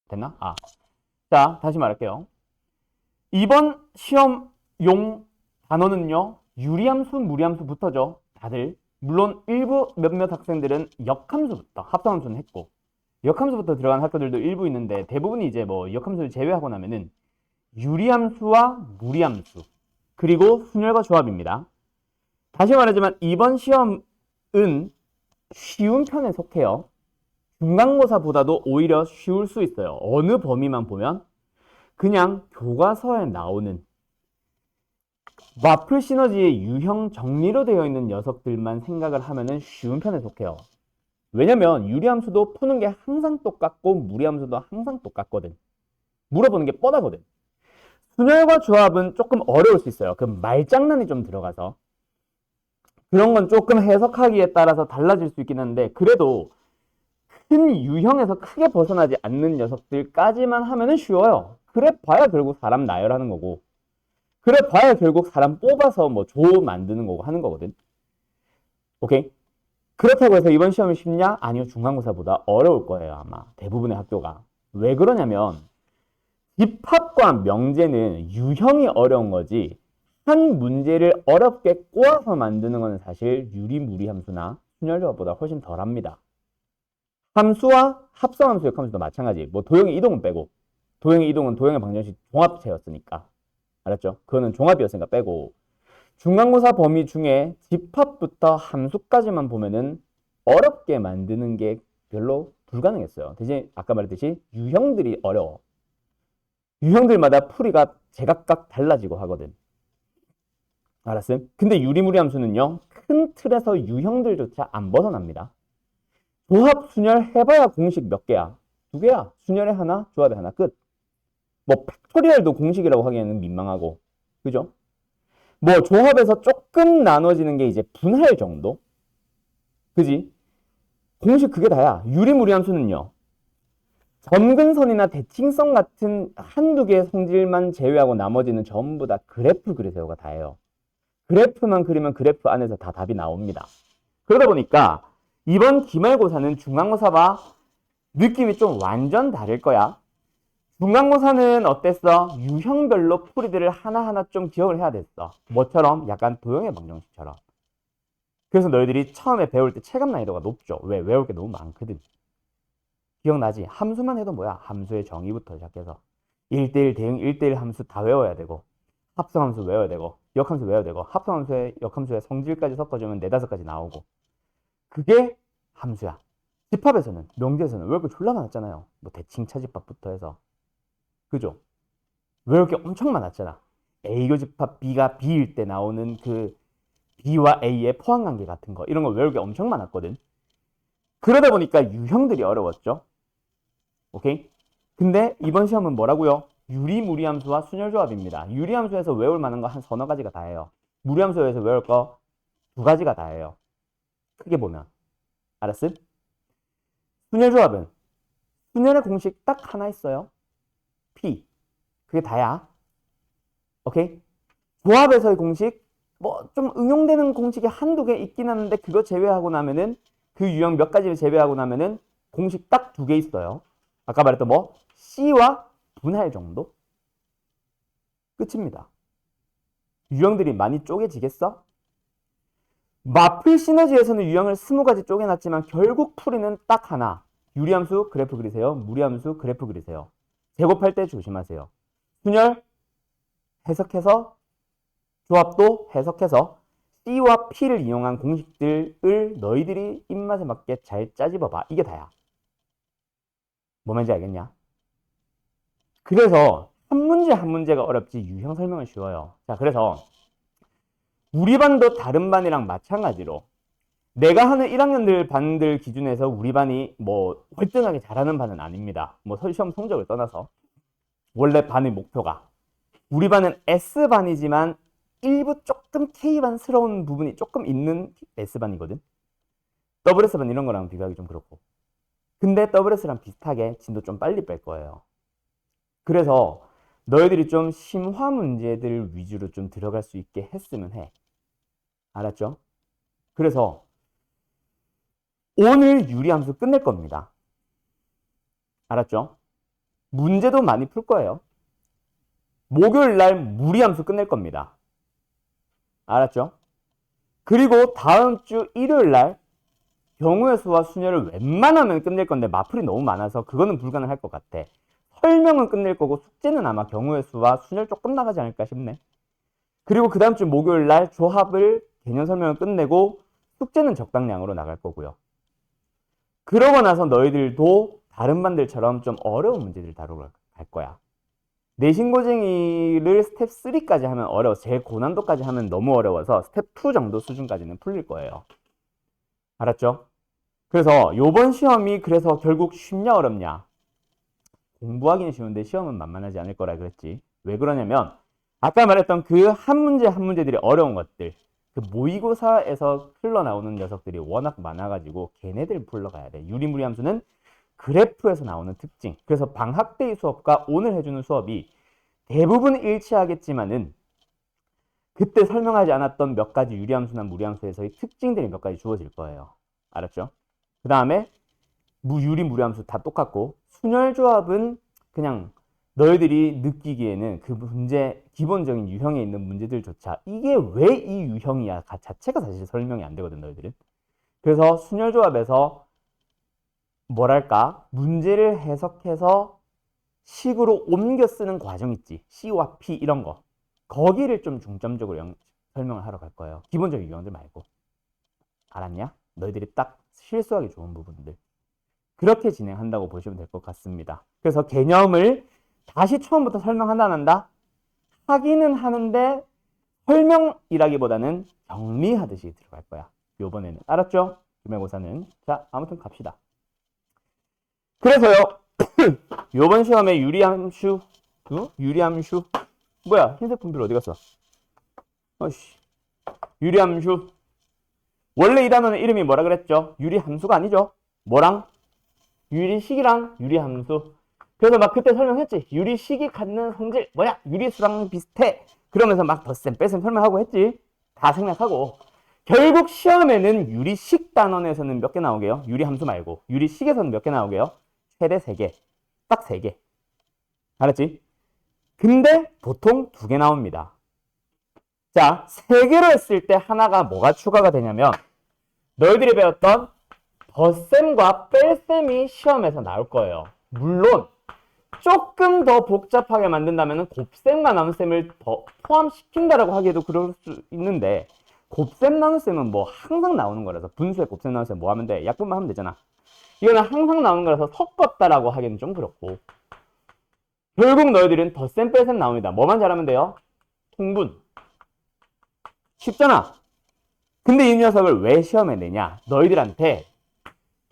됐나? 자, 다시 말할게요. 이번 시험용 단어는요, 유리함수, 무리함수부터죠. 다들. 물론 일부 몇몇 학생들은 역함수부터, 합성함수는 했고, 역함수부터 들어간 학교들도 일부 있는데, 대부분이 이제 뭐 역함수를 제외하고 나면은 유리함수와 무리함수, 그리고 순열과 조합입니다. 다시 말하지만 이번 시험은 쉬운 편에 속해요. 중간고사보다도 오히려 쉬울 수 있어요. 어느 범위만 보면 그냥 교과서에 나오는 마플 시너지의 유형 정리로 되어 있는 녀석들만 생각을 하면은 쉬운 편에 속해요. 왜냐면 유리함수도 푸는 게 항상 똑같고 무리함수도 항상 똑같거든. 물어보는 게 뻔하거든. 순열과 조합은 조금 어려울 수 있어요. 그 말장난이 좀 들어가서 그런 건 조금 해석하기에 따라서 달라질 수 있긴 한데, 그래도 큰 유형에서 크게 벗어나지 않는 녀석들까지만 하면은 쉬워요. 그래 봐야 결국 사람 나열하는 거고, 그래 봐야 결국 사람 뽑아서 뭐 조 만드는 거고 하는 거거든. 오케이? 그렇다고 해서 이번 시험이 쉽냐? 아니요, 중간고사보다 어려울 거예요, 아마 대부분의 학교가. 왜 그러냐면 집합과 명제는 유형이 어려운 거지, 한 문제를 어렵게 꼬아서 만드는 건 사실 유리무리함수나 순열조합보다 훨씬 덜합니다. 함수와 합성함수, 역함수도 마찬가지. 뭐 도형의 이동은 빼고, 도형의 이동은 도형의 방정식 종합체였으니까, 알았죠? 그거는 종합이었으니까 빼고, 중간고사 범위 중에 집합부터 함수까지만 보면은 어렵게 만드는 게 별로 불가능했어요. 대신 아까 말했듯이 유형들이 어려워. 유형들마다 풀이가 제각각 달라지고 하거든. 알았음? 근데 유리무리 함수는요, 큰 틀에서 유형들조차 안 벗어납니다. 조합, 순열 해봐야 공식 몇 개야? 2개야. 순열에 하나, 조합에 하나, 끝. 뭐 팩토리얼도 공식이라고 하기에는 민망하고, 그죠? 뭐 조합에서 조금 나눠지는 게 이제 분할 정도? 그지? 공식 그게 다야. 유리무리 함수는요, 점근선이나 대칭성 같은 한두 개의 성질만 제외하고 나머지는 전부 다 그래프 그리세요가 다예요. 그래프만 그리면 그래프 안에서 다 답이 나옵니다. 그러다 보니까 이번 기말고사는 중간고사와 느낌이 좀 완전 다를 거야. 중간고사는 어땠어? 유형별로 풀이들을 하나하나 좀 기억을 해야 됐어. 뭐처럼? 약간 도형의 방정식처럼. 그래서 너희들이 처음에 배울 때 체감 난이도가 높죠. 왜? 외울 게 너무 많거든. 기억나지? 함수만 해도 뭐야? 함수의 정의부터 시작해서 1대1 대응 1대1 함수 다 외워야 되고, 합성함수 외워야 되고, 역함수 외워야 되고, 합성함수에 역함수의 성질까지 섞어주면 4-5가지 나오고, 그게 함수야. 집합에서는, 명제에서는 외울 게 졸라 많았잖아요. 뭐 대칭 차집합부터 해서. 그죠? 외울 게 엄청 많았잖아. A교 집합 B가 B일 때 나오는 그 B와 A의 포함관계 같은 거, 이런 거 외울 게 엄청 많았거든. 그러다 보니까 유형들이 어려웠죠. 오케이? 근데 이번 시험은 뭐라고요? 유리무리함수와 순열조합입니다. 유리함수에서 외울 만한 거 한 서너 가지가 다예요. 무리함수에서 외울 거 2가지가 다예요. 크게 보면. 알았음? 순열조합은 순열의 공식 딱 하나 있어요. P. 그게 다야. 오케이? 조합에서의 공식, 뭐 좀 응용되는 공식이 한두 개 있긴 하는데, 그거 제외하고 나면은, 그 유형 몇 가지를 제외하고 나면은 공식 딱 2개 있어요. 아까 말했던 뭐 C와 분할 정도? 끝입니다. 유형들이 많이 쪼개지겠어? 마플 시너지에서는 유형을 20가지 쪼개놨지만 결국 풀이는 딱 하나. 유리함수 그래프 그리세요. 무리함수 그래프 그리세요. 제곱할 때 조심하세요. 순열 해석해서, 조합도 해석해서 C와 P를 이용한 공식들을 너희들이 입맛에 맞게 잘 짜집어봐. 이게 다야. 뭐 말인지 알겠냐? 그래서 한 문제 한 문제가 어렵지 유형 설명은 쉬워요. 자, 그래서 우리 반도 다른 반이랑 마찬가지로 내가 하는 1학년들 반들 기준에서 우리 반이 뭐 월등하게 잘하는 반은 아닙니다. 뭐 시험 성적을 떠나서 원래 반의 목표가, 우리 반은 S반이지만 일부 조금 K반스러운 부분이 조금 있는 S반이거든. WS반 이런 거랑 비교하기 좀 그렇고. 근데 WS랑 비슷하게 진도 좀 빨리 뺄 거예요. 그래서 너희들이 좀 심화 문제들 위주로 좀 들어갈 수 있게 했으면 해. 알았죠? 그래서 오늘 유리함수 끝낼 겁니다. 알았죠? 문제도 많이 풀 거예요. 목요일 날 무리함수 끝낼 겁니다. 알았죠? 그리고 다음 주 일요일 날 경우의 수와 순열을 웬만하면 끝낼 건데 마풀이 너무 많아서 그거는 불가능할 것 같아. 설명은 끝낼 거고 숙제는 아마 경우의 수와 순열 조금 나가지 않을까 싶네. 그리고 그 다음 주 목요일 날 조합을 개념 설명을 끝내고 숙제는 적당량으로 나갈 거고요. 그러고 나서 너희들도 다른 반들처럼 좀 어려운 문제들 다루러 갈 거야. 내신고쟁이를 스텝 3까지 하면 어려워. 제일 고난도까지 하면 너무 어려워서 스텝 2 정도 수준까지는 풀릴 거예요. 알았죠? 그래서 요번 시험이 그래서 결국 쉽냐 어렵냐? 공부하기는 쉬운데 시험은 만만하지 않을 거라 그랬지. 왜 그러냐면 아까 말했던 그 한 문제 한 문제들이 어려운 것들, 그 모의고사에서 흘러나오는 녀석들이 워낙 많아가지고 걔네들 불러가야 돼. 유리무리 함수는 그래프에서 나오는 특징. 그래서 방학 때의 수업과 오늘 해주는 수업이 대부분 일치하겠지만은 그때 설명하지 않았던 몇 가지 유리함수나 무리함수에서의 특징들이 몇 가지 주어질 거예요. 알았죠? 그 다음에 유리 무리함수 다 똑같고 순열조합은 그냥 너희들이 느끼기에는 그 문제 기본적인 유형에 있는 문제들조차 이게 왜 이 유형이야 자체가 사실 설명이 안 되거든 너희들은. 그래서 순열조합에서 뭐랄까 문제를 해석해서 식으로 옮겨 쓰는 과정 있지. C와 P 이런 거. 거기를 좀 중점적으로 설명을 하러 갈 거예요. 기본적인 유형들 말고. 알았냐? 너희들이 딱 실수하기 좋은 부분들. 그렇게 진행한다고 보시면 될 것 같습니다. 그래서 개념을 다시 처음부터 설명한다 안 한다? 하기는 하는데 설명이라기보다는 정리하듯이 들어갈 거야. 요번에는. 알았죠? 기말고사는. 자, 아무튼 갑시다. 그래서요. 요번 시험에 유리함수 뭐야? 흰색 분필 어디 갔어? 어이씨. 유리함수. 원래 이 단어는 이름이 뭐라 그랬죠? 유리함수가 아니죠? 뭐랑? 유리식이랑 유리함수. 그래서 막 그때 설명했지. 유리식이 갖는 성질 뭐야? 유리수랑 비슷해. 그러면서 막 덧셈 뺄셈 설명하고 했지. 다 생략하고. 결국 시험에는 유리식 단원에서는 몇 개 나오게요? 유리함수 말고. 유리식에서는 몇 개 나오게요? 최대 3개. 딱 3개. 알았지? 근데 보통 2개 나옵니다. 자, 3개로 했을 때 하나가 뭐가 추가가 되냐면 너희들이 배웠던 덧셈과 뺄셈이 시험에서 나올 거예요. 물론 조금 더 복잡하게 만든다면 곱셈과 나눗셈을 더 포함시킨다라고 하기에도 그럴 수 있는데 곱셈 나눗셈은 뭐 항상 나오는 거라서 분수에 곱셈 나눗셈 뭐 하면 돼? 약분만 하면 되잖아. 이거는 항상 나오는 거라서 섞었다라고 하기는 좀 그렇고 결국 너희들은 덧셈 뺄셈 나옵니다. 뭐만 잘하면 돼요? 통분. 쉽잖아. 근데 이 녀석을 왜 시험에 내냐? 너희들한테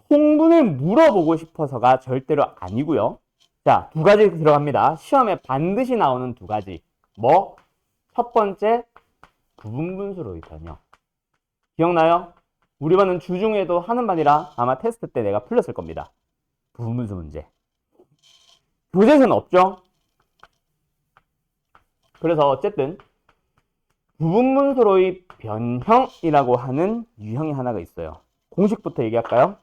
통분을 물어보고 싶어서가 절대로 아니고요. 자, 2가지 들어갑니다. 시험에 반드시 나오는 2가지. 뭐? 첫 번째, 부분분수로의 변형. 기억나요? 우리 반은 주중에도 하는 반이라 아마 테스트 때 내가 풀렸을 겁니다. 부분분수 문제. 교재에서는 없죠? 그래서 어쨌든 부분분수로의 변형이라고 하는 유형이 하나가 있어요. 공식부터 얘기할까요?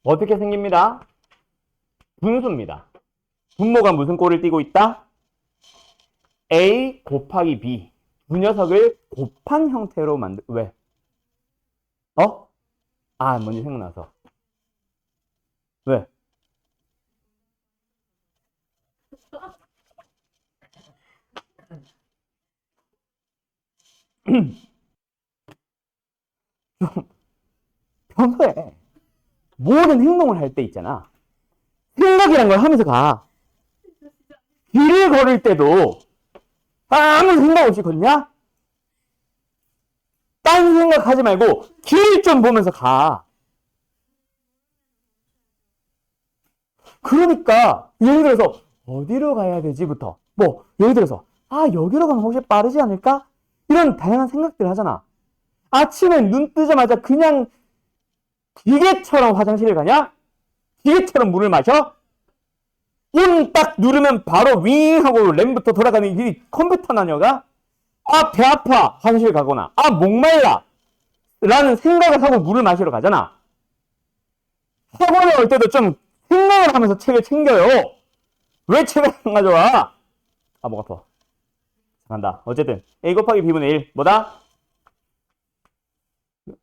어떻게 생깁니다? 분수입니다. 분모가 무슨 꼴을 띠고 있다? A 곱하기 B. 두 녀석을 곱한 형태로 왜? 뭔지 생각나서. 왜? 좀 평소에 모든 행동을 할 때 있잖아. 생각이란 걸 하면서 가. 길을 걸을 때도 아무 생각 없이 걷냐? 딴 생각하지 말고 길 좀 보면서 가. 그러니까 예를 들어서 어디로 가야 되지부터 뭐 예를 들어서 여기로 가면 혹시 빠르지 않을까? 이런 다양한 생각들 하잖아. 아침에 눈 뜨자마자 그냥 기계처럼 화장실을 가냐? 기계처럼 물을 마셔? 온 딱 누르면 바로 윙 하고 램부터 돌아가는 이 컴퓨터 나녀가 아, 배 아파. 화장실 가거나 아, 목말라 라는 생각을 하고 물을 마시러 가잖아. 학원에 올 때도 좀 생각을 하면서 책을 챙겨요. 왜 책을 안 가져와? 아, 목 아파. 간다. 어쨌든 A 곱하기 B분의 1 뭐다?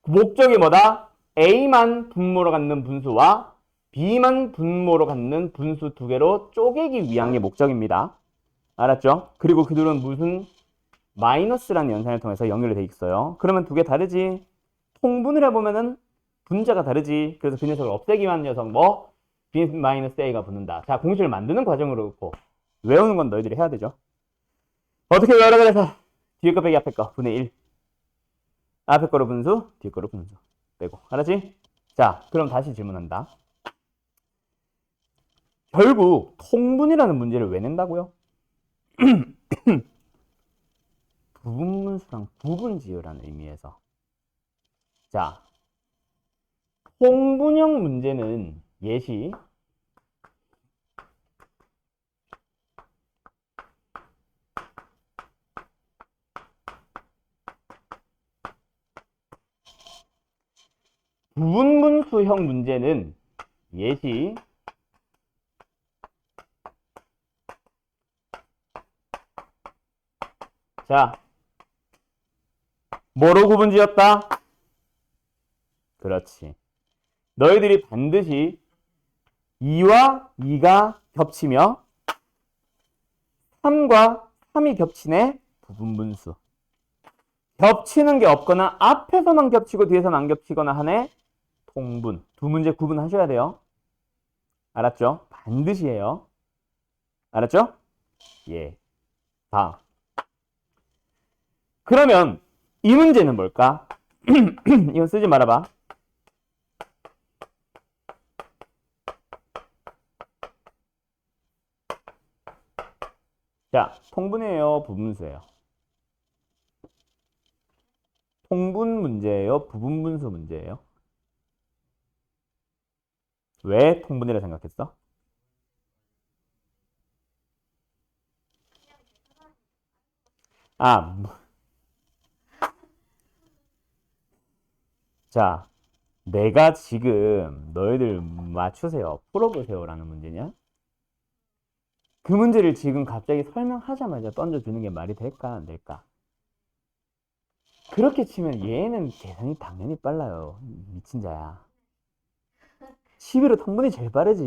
목적이 뭐다? A만 분모로 갖는 분수와 B만 분모로 갖는 분수 두 개로 쪼개기 위한 게 목적입니다. 알았죠? 그리고 그들은 무슨 마이너스라는 연산을 통해서 연결이 돼 있어요. 그러면 두 개 다르지? 통분을 해보면은 분자가 다르지. 그래서 그 녀석을 없애기 위한 녀석 뭐? B-A가 붙는다. 자, 공식을 만드는 과정으로 그렇고 외우는 건 너희들이 해야 되죠. 어떻게 외우라 그래서 뒤에 거 빼기 앞에 거 분의 1. 앞에 거로 분수, 뒤에 거로 분수 빼고. 알았지? 자, 그럼 다시 질문한다. 결국 통분이라는 문제를 왜 낸다고요? 부분분수랑 부분지으라는 의미에서. 자, 통분형 문제는 예시 부분분수형 문제는 예시 자, 뭐로 구분지었다? 그렇지. 너희들이 반드시 2와 2가 겹치며 3과 3이 겹치네 부분분수. 겹치는 게 없거나 앞에서만 겹치고 뒤에서는 안 겹치거나 하네 통분. 두 문제 구분하셔야 돼요. 알았죠? 반드시 해요. 알았죠? 예. 다음. 그러면 이 문제는 뭘까? 이거 쓰지 말아봐. 자, 통분이에요? 부분수예요? 통분 문제예요? 부분분수 문제예요? 왜 통분이라 생각했어? 아, 자, 내가 지금 너희들 맞추세요, 풀어보세요라는 문제냐? 그 문제를 지금 갑자기 설명하자마자 던져주는 게 말이 될까 안 될까? 그렇게 치면 얘는 계산이 당연히 빨라요. 미친 자야. 11호 통분이 제일 빠르지.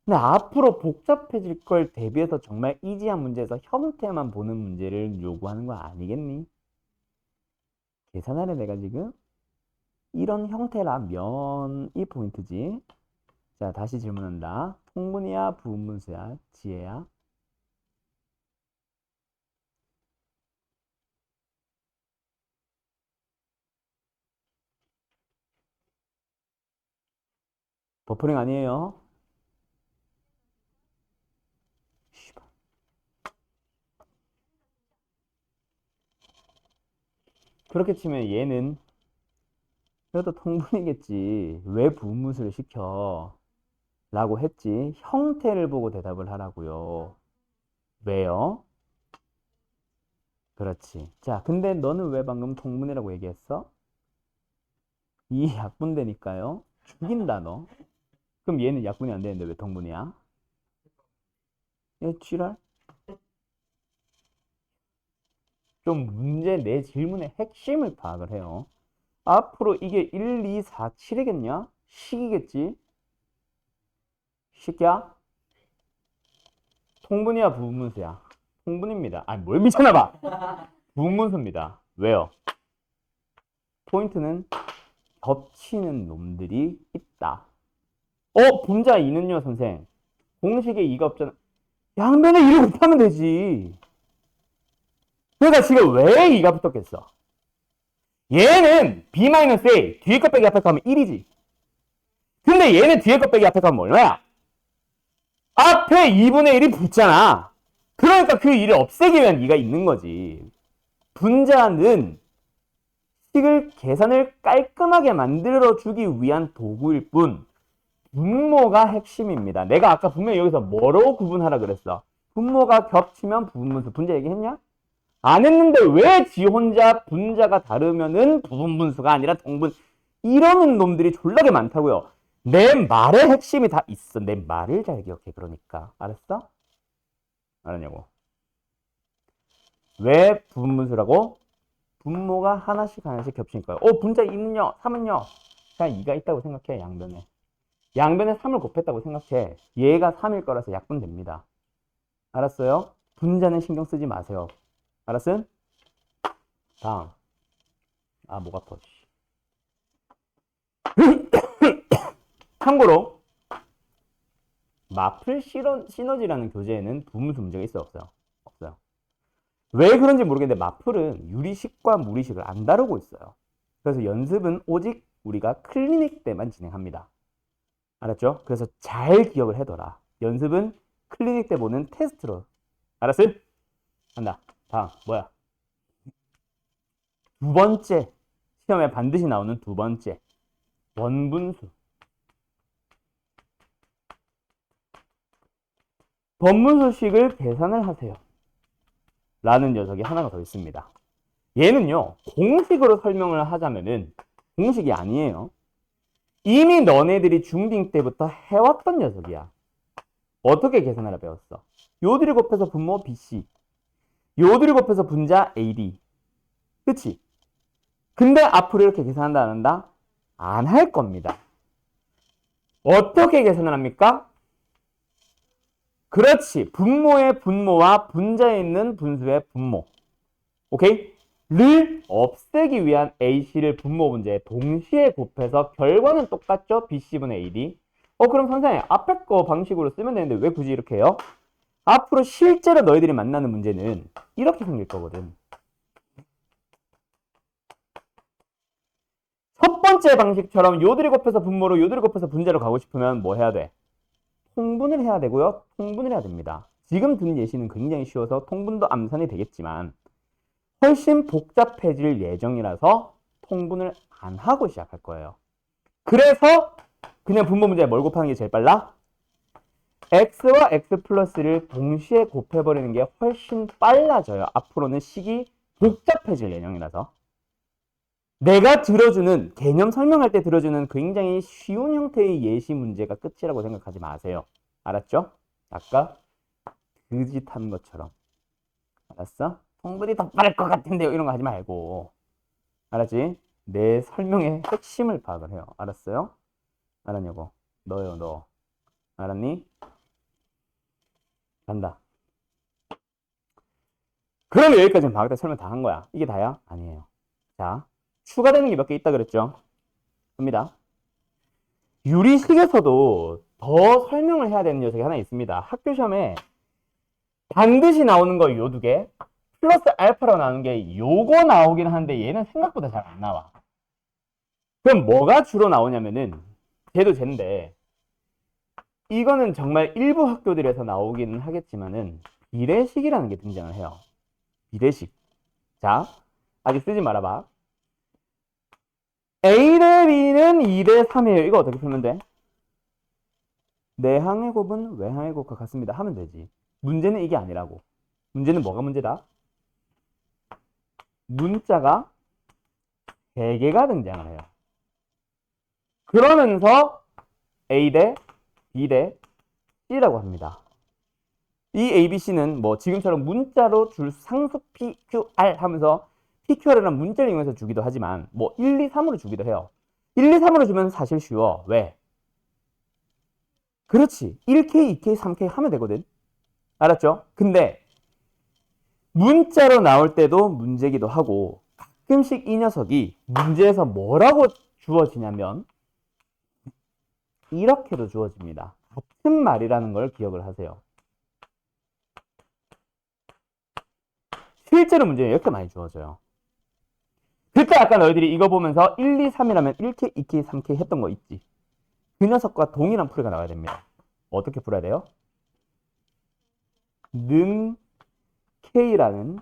근데 앞으로 복잡해질 걸 대비해서 정말 이지한 문제에서 형태만 보는 문제를 요구하는 거 아니겠니? 계산하래 내가 지금? 이런 형태라면 이 포인트지. 자, 다시 질문한다. 통분이야 부분분수야 지혜야? 버퍼링 아니에요? 그렇게 치면 얘는 그래도 통분이겠지. 왜 부분분수를 시켜? 라고 했지. 형태를 보고 대답을 하라고요. 왜요? 그렇지. 자, 근데 너는 왜 방금 통분이라고 얘기했어? 이 약분되니까요. 죽인다 너. 그럼 얘는 약분이 안 되는데 왜 통분이야? 얘 쥐랄? 좀 문제 내 질문의 핵심을 파악을 해요. 앞으로 이게 1, 2, 4, 7이겠냐? 식이겠지? 식이야? 통분이야 부분분수야? 통분입니다. 아니 뭘 미쳤나봐. 부분분수입니다. 왜요? 포인트는 겹치는 놈들이 있다. 분자 2는요 선생? 공식에 2가 없잖아. 양변에 2를 곱하면 되지. 그러니까 지금 왜 2가 붙었겠어? 얘는 B-A 뒤에 것 빼기 앞에 거 하면 1이지. 근데 얘는 뒤에 것 빼기 앞에 거 하면 얼마야? 앞에 2분의 1이 붙잖아. 그러니까 그 1을 없애기 위한 2가 있는 거지. 분자는 식을 계산을 깔끔하게 만들어 주기 위한 도구일 뿐 분모가 핵심입니다. 내가 아까 분명히 여기서 뭐로 구분하라 그랬어? 분모가 겹치면 부분분수. 분자 얘기했냐? 안 했는데 왜 지 혼자 분자가 다르면은 부분분수가 아니라 동분 이러는 놈들이 졸라게 많다고요. 내 말의 핵심이 다 있어. 내 말을 잘 기억해. 그러니까 알았어? 알았냐고. 왜 부분분수라고? 분모가 하나씩 겹치니까요. 분자 2는요? 3은요? 그냥 2가 있다고 생각해. 양변에. 양변에 3을 곱했다고 생각해. 얘가 3일 거라서 약분됩니다. 알았어요? 분자는 신경 쓰지 마세요. 알았음? 다음. 목 아파. 참고로 마플 시너지라는 교재에는 부분수 문제가 있어요? 없어요? 없어요. 왜 그런지 모르겠는데 마플은 유리식과 무리식을 안 다루고 있어요. 그래서 연습은 오직 우리가 클리닉 때만 진행합니다. 알았죠? 그래서 잘 기억을 해둬라. 연습은 클리닉 때 보는 테스트로. 알았어? 간다. 다음 뭐야? 두 번째. 시험에 반드시 나오는 두 번째. 원분수. 번분수식을 계산을 하세요. 라는 녀석이 하나가 더 있습니다. 얘는요, 공식으로 설명을 하자면은 공식이 아니에요. 이미 너네들이 중딩 때부터 해왔던 녀석이야. 어떻게 계산하라 배웠어? 요들이 곱해서 분모 BC, 요들이 곱해서 분자 AD. 그치? 근데 앞으로 이렇게 계산한다 안 한다? 안 할 겁니다. 어떻게 계산을 합니까? 그렇지. 분모의 분모와 분자에 있는 분수의 분모. 오케이? 를 없애기 위한 AC를 분모 분자에 동시에 곱해서 결과는 똑같죠? BC분의 AD. 그럼 선생님 앞에 거 방식으로 쓰면 되는데 왜 굳이 이렇게 해요? 앞으로 실제로 너희들이 만나는 문제는 이렇게 생길 거거든. 첫 번째 방식처럼 요들이 곱해서 분모로 요들이 곱해서 분자로 가고 싶으면 뭐 해야 돼? 통분을 해야 되고요. 통분을 해야 됩니다. 지금 든 예시는 굉장히 쉬워서 통분도 암산이 되겠지만 훨씬 복잡해질 예정이라서 통분을 안 하고 시작할 거예요. 그래서 그냥 분모 문제에 뭘 곱하는 게 제일 빨라? x와 x 플러스를 동시에 곱해버리는 게 훨씬 빨라져요. 앞으로는 식이 복잡해질 예정이라서. 내가 들어주는, 개념 설명할 때 들어주는 굉장히 쉬운 형태의 예시 문제가 끝이라고 생각하지 마세요. 알았죠? 아까 그 짓 한 것처럼. 알았어? 통분이 더 빠를 것 같은데요. 이런 거 하지 말고. 알았지? 내 설명의 핵심을 파악을 해요. 알았어요? 알았냐고. 너요, 너. 알았니? 간다. 그러면 여기까지는 방학 때 설명 다 한 거야. 이게 다야? 아니에요. 자, 추가되는 게 몇 개 있다 그랬죠? 갑니다. 유리식에서도 더 설명을 해야 되는 녀석이 하나 있습니다. 학교 시험에 반드시 나오는 거 요 두 개, 플러스 알파로 나오는 게 요거 나오긴 하는데 얘는 생각보다 잘 안 나와. 그럼 뭐가 주로 나오냐면은 쟤도 쟤인데 이거는 정말 일부 학교들에서 나오기는 하겠지만은 비례식이라는 게 등장을 해요. 비례식. 자, 아직 쓰지 말아봐. A 대 B는 2 대 3이에요. 이거 어떻게 풀면 돼? 내항의 곱은 외항의 곱과 같습니다. 하면 되지. 문제는 이게 아니라고. 문제는 뭐가 문제다? 문자가 3개가 등장을 해요. 그러면서 A 대 B 대 C라고 합니다. 이 A, B, C는 뭐 지금처럼 문자로 줄 상수 P, Q, R 하면서 PQR이라는 문자를 이용해서 주기도 하지만 뭐 1, 2, 3으로 주기도 해요. 1, 2, 3으로 주면 사실 쉬워. 왜? 그렇지. 1K, 2K, 3K 하면 되거든. 알았죠? 근데 문자로 나올 때도 문제기도 하고 가끔씩 이 녀석이 문제에서 뭐라고 주어지냐면 이렇게도 주어집니다. 같은 말이라는 걸 기억을 하세요. 실제로 문제는 이렇게 많이 주어져요. 그때 아까 너희들이 이거 보면서 1, 2, 3이라면 1K, 2K, 3K 했던 거 있지. 그 녀석과 동일한 풀이가 나와야 됩니다. 어떻게 풀어야 돼요? 는 K라는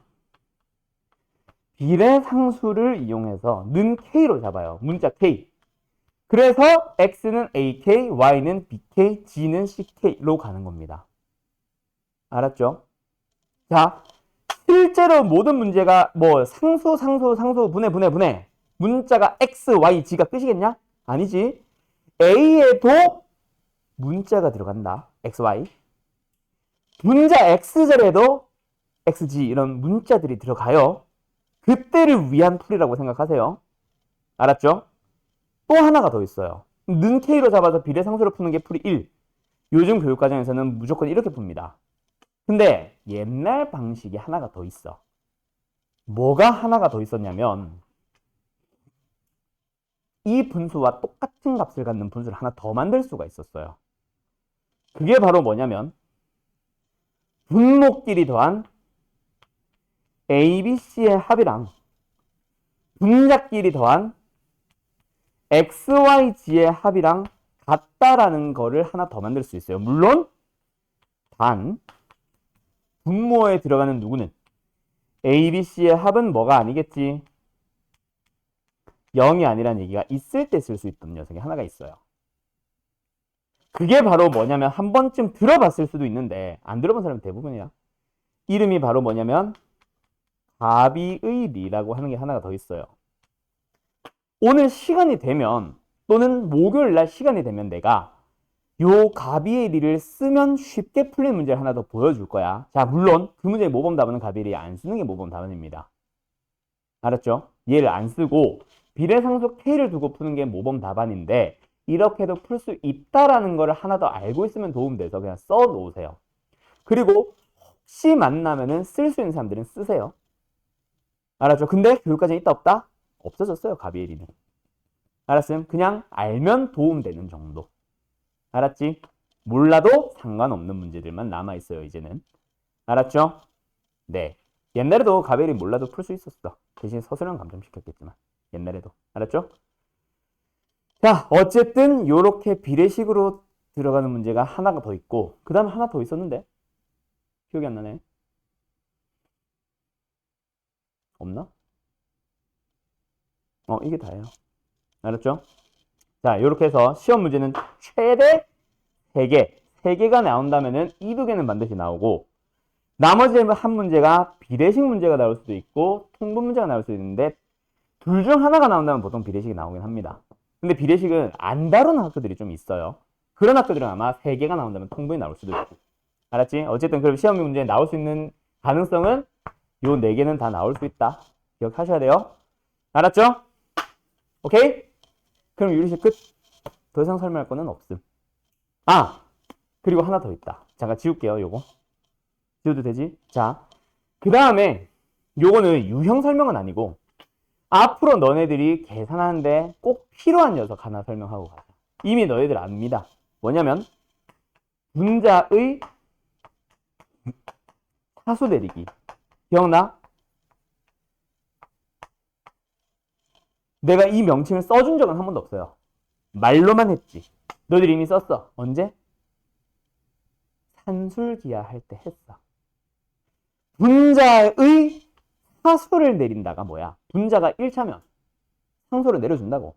비례상수를 이용해서 는 K로 잡아요. 문자 K. 그래서 x는 ak, y는 bk, g는 ck로 가는 겁니다. 알았죠? 자, 실제로 모든 문제가 뭐 상수, 분해 문자가 x, y, g가 끝이겠냐? 아니지. a에도 문자가 들어간다. x, y. 분자 x절에도 x, g 이런 문자들이 들어가요. 그때를 위한 풀이라고 생각하세요. 알았죠? 또 하나가 더 있어요. 는 k로 잡아서 비례상수로 푸는 게 풀이 1. 요즘 교육과정에서는 무조건 이렇게 풉니다. 근데 옛날 방식이 하나가 더 있어. 뭐가 하나가 더 있었냐면 이 분수와 똑같은 값을 갖는 분수를 하나 더 만들 수가 있었어요. 그게 바로 뭐냐면 분모끼리 더한 A, B, C의 합이랑 분자끼리 더한 X, Y, G의 합이랑 같다라는 거를 하나 더 만들 수 있어요. 물론 단 분모에 들어가는 누구는 A, B, C의 합은 뭐가 아니겠지? 0이 아니라는 얘기가 있을 때 쓸 수 있던 녀석이 하나가 있어요. 그게 바로 뭐냐면 한 번쯤 들어봤을 수도 있는데 안 들어본 사람이 대부분이야. 이름이 바로 뭐냐면 가비의리라고 하는 게 하나가 더 있어요. 오늘 시간이 되면 또는 목요일 날 시간이 되면 내가 요 가비의리를 쓰면 쉽게 풀리는 문제를 하나 더 보여줄 거야. 자, 물론 그 문제의 모범 답안은 가비의리 안 쓰는 게 모범 답안입니다. 알았죠? 얘를 안 쓰고 비례상수 K를 두고 푸는 게 모범 답안인데 이렇게도 풀 수 있다라는 거를 하나 더 알고 있으면 도움돼서 그냥 써 놓으세요. 그리고 혹시 만나면은 쓸 수 있는 사람들은 쓰세요. 알았죠? 근데 교육과정에 있다 없다? 없어졌어요. 가비의리는. 알았음? 그냥 알면 도움되는 정도. 알았지? 몰라도 상관없는 문제들만 남아있어요. 이제는. 알았죠? 네. 옛날에도 가비의리 몰라도 풀 수 있었어. 대신 서술형 감점시켰겠지만. 옛날에도. 알았죠? 자, 어쨌든 요렇게 비례식으로 들어가는 문제가 하나가 더 있고 그 다음 하나 더 있었는데 기억이 안 나네. 없나? 이게 다예요. 알았죠? 자, 요렇게 해서 시험 문제는 최대 3개, 3개가 나온다면은 이 2개는 반드시 나오고 나머지 한 문제가 비례식 문제가 나올 수도 있고 통분 문제가 나올 수도 있는데 둘 중 하나가 나온다면 보통 비례식이 나오긴 합니다. 근데 비례식은 안 다루는 학교들이 좀 있어요. 그런 학교들은 아마 3개가 나온다면 통분이 나올 수도 있고. 알았지? 어쨌든 그럼 시험 문제에 나올 수 있는 가능성은 요 4개는 다 나올 수 있다. 기억하셔야 돼요. 알았죠? 오케이? 그럼 유리식 끝. 더 이상 설명할 거는 없음. 아! 그리고 하나 더 있다. 잠깐 지울게요, 요거. 지워도 되지? 자, 그 다음에 요거는 유형 설명은 아니고 앞으로 너네들이 계산하는데 꼭 필요한 녀석 하나 설명하고 가자. 이미 너희들 압니다. 뭐냐면 분자의 차수 내리기. 기억나? 내가 이 명칭을 써준 적은 한 번도 없어요. 말로만 했지. 너희들이 이미 썼어. 언제? 산술기하 할 때 했어. 분자의 차수를 내린다가 뭐야? 분자가 1차면 상수를 내려준다고.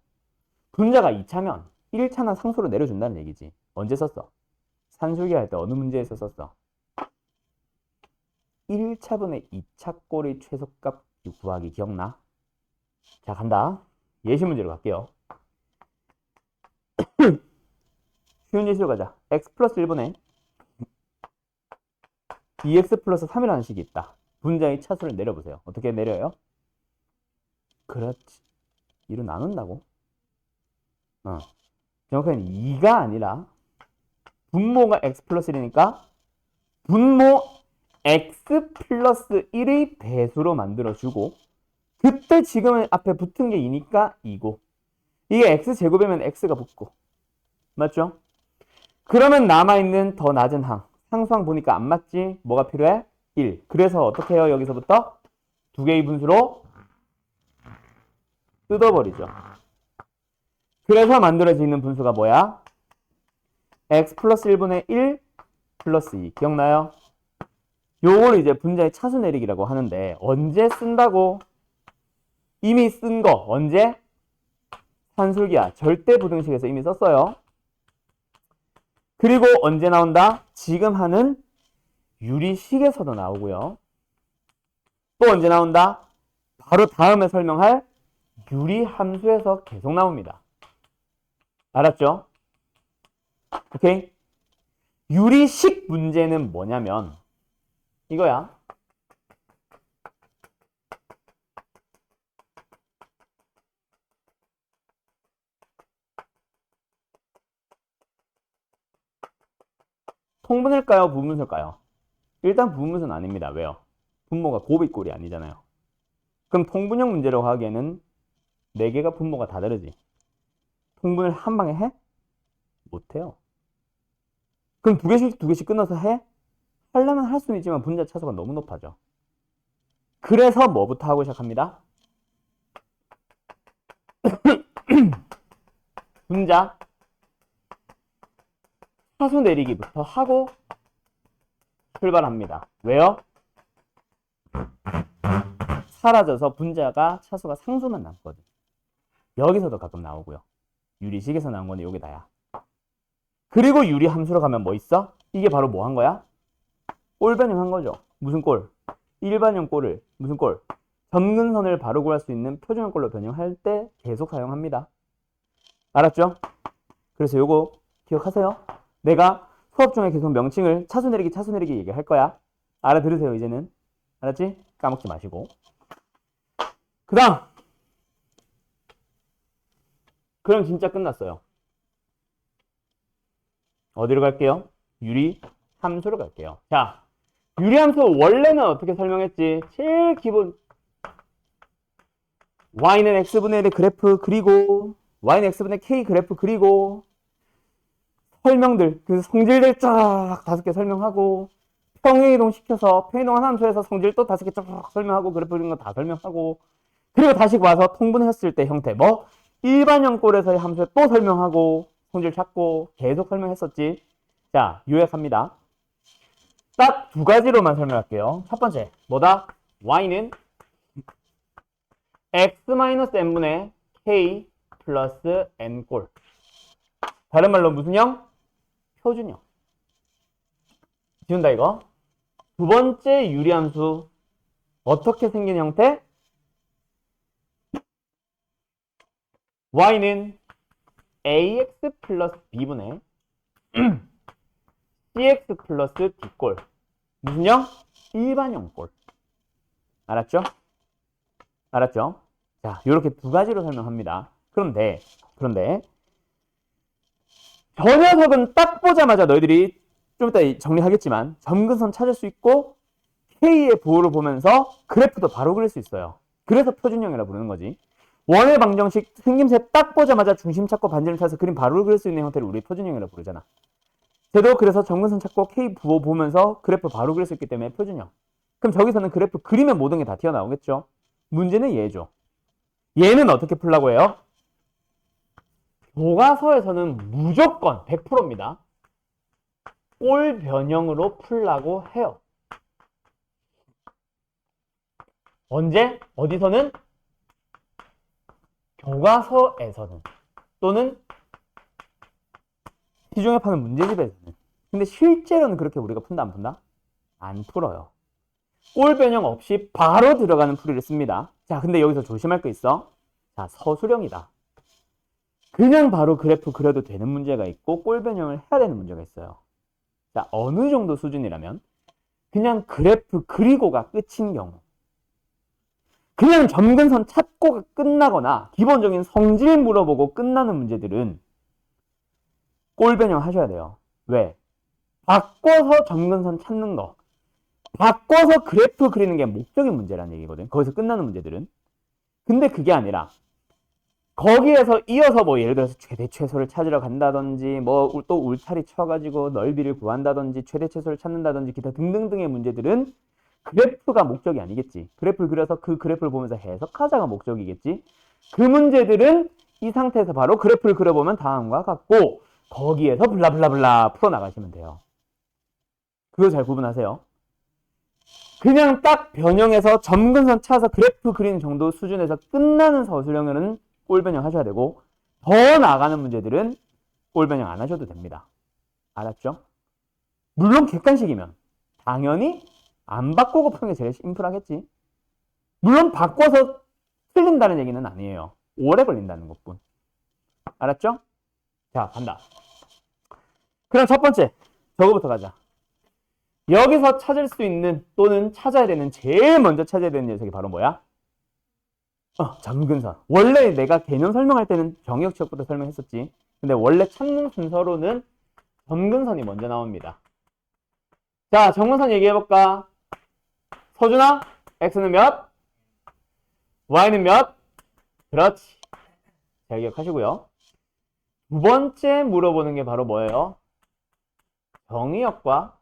분자가 2차면 1차나 상수를 내려준다는 얘기지. 언제 썼어? 산술기하 할 때 어느 문제에서 썼어? 1차분의 2차 꼴의 최소값 구하기 기억나? 자, 간다. 예시 문제로 갈게요. 쉬운 예시로 가자. x 플러스 1분의 2x 플러스 3이라는 식이 있다. 분자의 차수를 내려보세요. 어떻게 내려요? 그렇지. 2로 나눈다고? 정확하게 2가 아니라 분모가 x 플러스 1이니까 분모 x 플러스 1의 배수로 만들어주고 그때 지금은 앞에 붙은 게 2니까 2고 이게 x제곱이면 x가 붙고 맞죠? 그러면 남아있는 더 낮은 항 상수항 보니까 안 맞지? 뭐가 필요해? 1. 그래서 어떻게 해요? 여기서부터 두 개의 분수로 뜯어버리죠. 그래서 만들어지는 분수가 뭐야? x 플러스 1분의 1 플러스 2. 기억나요? 요걸 이제 분자의 차수 내리기라고 하는데 언제 쓴다고? 이미 쓴 거 언제? 환술기하 절대 부등식에서 이미 썼어요. 그리고 언제 나온다? 지금 하는 유리식에서도 나오고요. 또 언제 나온다? 바로 다음에 설명할 유리함수에서 계속 나옵니다. 알았죠? 오케이? 유리식 문제는 뭐냐면 이거야. 통분일까요? 부분수일까요? 일단 부분수는 아닙니다. 왜요? 분모가 곱이꼴이 아니잖아요. 그럼 통분형 문제라고 하기에는 4개가 분모가 다 다르지. 통분을 한 방에 해? 못해요. 그럼 2개씩 끊어서 해? 하려면 할 수는 있지만 분자 차수가 너무 높아져. 그래서 뭐부터 하고 시작합니다? 분자 차수 내리기부터 하고 출발합니다. 왜요? 사라져서 분자가 차수가 상수만 남거든. 여기서도 가끔 나오고요. 유리식에서 나온 거는 요게 다야. 그리고 유리함수로 가면 뭐 있어? 이게 바로 뭐 한 거야? 꼴 변형한 거죠. 무슨 꼴? 일반형 꼴을 무슨 꼴? 점근선을 바로 구할 수 있는 표준형 꼴로 변형할 때 계속 사용합니다. 알았죠? 그래서 요거 기억하세요. 내가 수업 중에 계속 명칭을 차수 내리기 얘기할 거야. 알아들으세요, 이제는. 알았지? 까먹지 마시고. 그 다음! 그럼 진짜 끝났어요. 어디로 갈게요? 유리함수로 갈게요. 자, 유리함수 원래는 어떻게 설명했지? 제일 기본 y는 x분의 1의 그래프 그리고 y는 x분의 k 그래프 그리고 설명들, 그 성질들 쫙 5개 설명하고 평행이동 시켜서 평행이동 함수에서 성질 또 5개 쫙 설명하고 그래프 그린 거 다 설명하고 그리고 다시 와서 통분했을 때 형태 뭐 일반형 꼴에서의 함수에 또 설명하고 성질 찾고 계속 설명했었지. 자, 요약합니다. 딱 2가지로만 설명할게요. 첫 번째, 뭐다? y는 x-n분의 k 플러스 n꼴. 다른 말로 무슨 형? 표준형. 지운다 이거. 두 번째 유리함수 어떻게 생긴 형태? y는 ax 플러스 b분의 cx 플러스 d꼴. 무슨 형? 일반형 꼴. 알았죠? 알았죠? 자, 이렇게 2가지로 설명합니다. 그런데 저 녀석은 딱 보자마자 너희들이 좀 이따 정리하겠지만 점근선 찾을 수 있고 K의 부호를 보면서 그래프도 바로 그릴 수 있어요. 그래서 표준형이라 부르는 거지. 원의 방정식 생김새 딱 보자마자 중심 찾고 반지름 찾아서 그림 바로 그릴 수 있는 형태를 우리 표준형이라 부르잖아. 쟤도 그래서 점근선 찾고 K 부호 보면서 그래프 바로 그릴 수 있기 때문에 표준형. 그럼 저기서는 그래프 그리면 모든 게 다 튀어나오겠죠. 문제는 얘죠. 얘는 어떻게 풀라고 해요? 교과서에서는 무조건 100%입니다. 꼴 변형으로 풀라고 해요. 언제? 어디서는? 교과서에서는 또는 시중에 파는 문제집에서는. 근데 실제로는 그렇게 우리가 푼다 안 푼다? 안 풀어요. 꼴 변형 없이 바로 들어가는 풀이를 씁니다. 자, 근데 여기서 조심할 거 있어. 자, 서술형이다. 그냥 바로 그래프 그려도 되는 문제가 있고 꼴 변형을 해야 되는 문제가 있어요. 자, 어느 정도 수준이라면 그냥 그래프 그리고가 끝인 경우, 그냥 점근선 찾고가 끝나거나 기본적인 성질 물어보고 끝나는 문제들은 꼴 변형 하셔야 돼요. 왜? 바꿔서 점근선 찾는 거, 바꿔서 그래프 그리는 게 목적인 문제라는 얘기거든. 거기서 끝나는 문제들은. 근데 그게 아니라 거기에서 이어서 뭐 예를 들어서 최대 최소를 찾으러 간다든지 뭐 또 울타리 쳐가지고 넓이를 구한다든지 최대 최소를 찾는다든지 기타 등등등의 문제들은 그래프가 목적이 아니겠지. 그래프를 그려서 그 그래프를 보면서 해석하자가 목적이겠지. 그 문제들은 이 상태에서 바로 그래프를 그려보면 다음과 같고 거기에서 블라블라블라 풀어나가시면 돼요. 그거 잘 구분하세요. 그냥 딱 변형해서 점근선 차서 그래프 그리는 정도 수준에서 끝나는 서술형은 꼴 변형 하셔야 되고 더 나아가는 문제들은 꼴 변형 안 하셔도 됩니다. 알았죠? 물론 객관식이면 당연히 안 바꾸고 푸는 게 제일 심플하겠지. 물론 바꿔서 틀린다는 얘기는 아니에요. 오래 걸린다는 것뿐. 알았죠? 자, 간다. 그럼 첫 번째, 저거부터 가자. 여기서 찾을 수 있는 또는 찾아야 되는 제일 먼저 찾아야 되는 녀석이 바로 뭐야? 점근선. 원래 내가 개념 설명할 때는 정의역치역부터 설명했었지. 근데 원래 찾는 순서로는 점근선이 먼저 나옵니다. 자, 점근선 얘기해볼까? 서준아, x는 몇? y는 몇? 그렇지. 잘 기억하시고요. 두 번째 물어보는 게 바로 뭐예요? 정의역과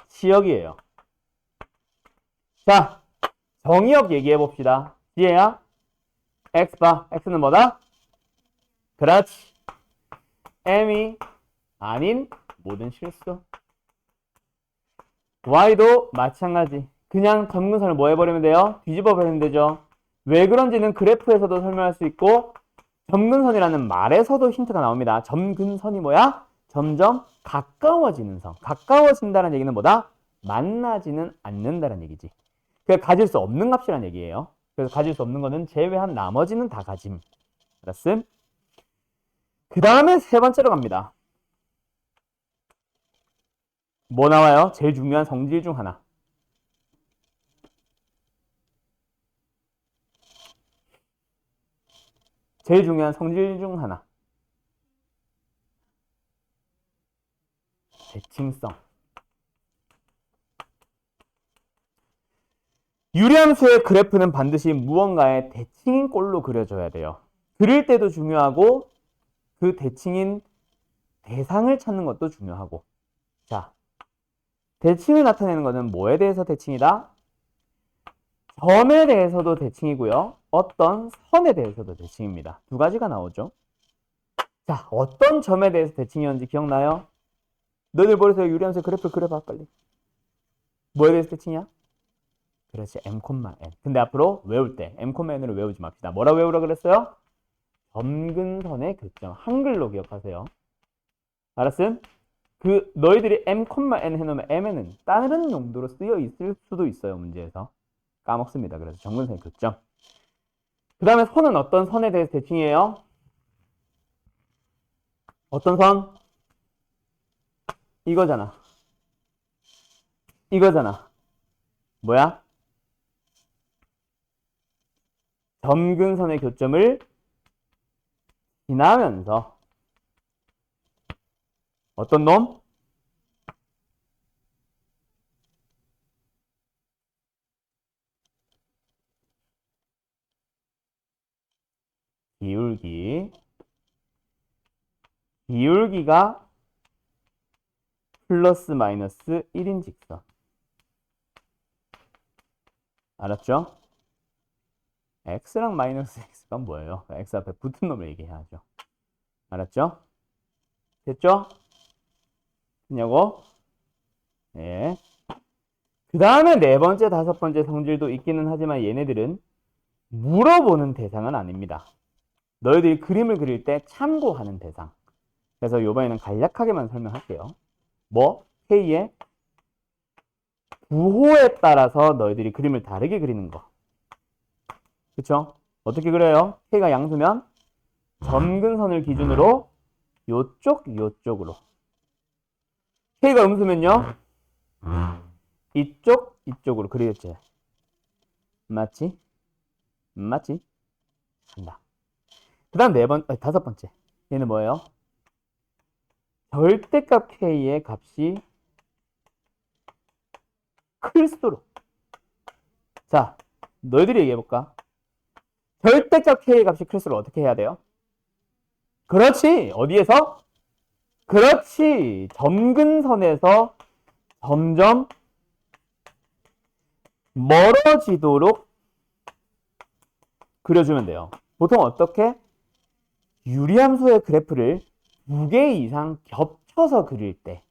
치역이에요. 자, 정의역 얘기해 봅시다. 지혜야, x 봐. x는 뭐다? 그렇지. m이 아닌 모든 실수. y도 마찬가지. 그냥 점근선을 뭐 해버리면 돼요? 뒤집어 버리면 되죠. 왜 그런지는 그래프에서도 설명할 수 있고 점근선이라는 말에서도 힌트가 나옵니다. 점근선이 뭐야? 점점 가까워지는 선. 가까워진다는 얘기는 뭐다? 만나지는 않는다는 얘기지. 그래서 가질 수 없는 값이란 얘기예요. 그래서 가질 수 없는 거는 제외한 나머지는 다 가짐. 알았음? 그 다음에 세 번째로 갑니다. 뭐 나와요? 제일 중요한 성질 중 하나. 제일 중요한 성질 중 하나. 대칭성. 유리함수의 그래프는 반드시 무언가의 대칭인 꼴로 그려줘야 돼요. 그릴 때도 중요하고 그 대칭인 대상을 찾는 것도 중요하고. 자, 대칭을 나타내는 것은 뭐에 대해서 대칭이다? 점에 대해서도 대칭이고요. 어떤 선에 대해서도 대칭입니다. 두 가지가 나오죠. 자, 어떤 점에 대해서 대칭이었는지 기억나요? 너희들 머릿속에 유리함수의 그래프 그려봐 빨리. 뭐에 대해서 대칭이야? 그렇지, m, n. 근데 앞으로 외울 때 m, n으로 외우지 맙시다. 뭐라 외우라 그랬어요? 점근선의 교점. 한글로 기억하세요. 알았음? 그 너희들이 m, n 해놓으면 m에는 다른 용도로 쓰여 있을 수도 있어요. 문제에서. 까먹습니다. 그래서 점근선의 교점. 그 다음에 선은 어떤 선에 대해서 대칭이에요? 어떤 선? 이거잖아. 이거잖아. 뭐야? 점근선의 교점을 지나면서 어떤 놈? 기울기. 기울기가 플러스 마이너스 1인 직선. 알았죠? x랑 마이너스 x가 뭐예요? x 앞에 붙은 놈을 얘기해야죠. 알았죠? 됐죠? 됐냐고? 네. 그 다음에 네 번째, 다섯 번째 성질도 있기는 하지만 얘네들은 물어보는 대상은 아닙니다. 너희들이 그림을 그릴 때 참고하는 대상. 그래서 이번에는 간략하게만 설명할게요. 뭐? K의 부호에 따라서 너희들이 그림을 다르게 그리는 거. 그쵸? 어떻게 그려요? K가 양수면 점근선을 기준으로 요쪽으로. K가 음수면요? 이쪽으로 그리겠지. 맞지? 맞지? 한다. 그 다음 다섯 번째. 얘는 뭐예요? 절대값 K의 값이 클수록. 자, 너희들이 얘기해볼까? 절대값 K의 값이 클수록 어떻게 해야 돼요? 그렇지! 어디에서? 그렇지! 점근선에서 점점 멀어지도록 그려주면 돼요. 보통 어떻게? 유리함수의 그래프를 두 개 이상 겹쳐서 그릴 때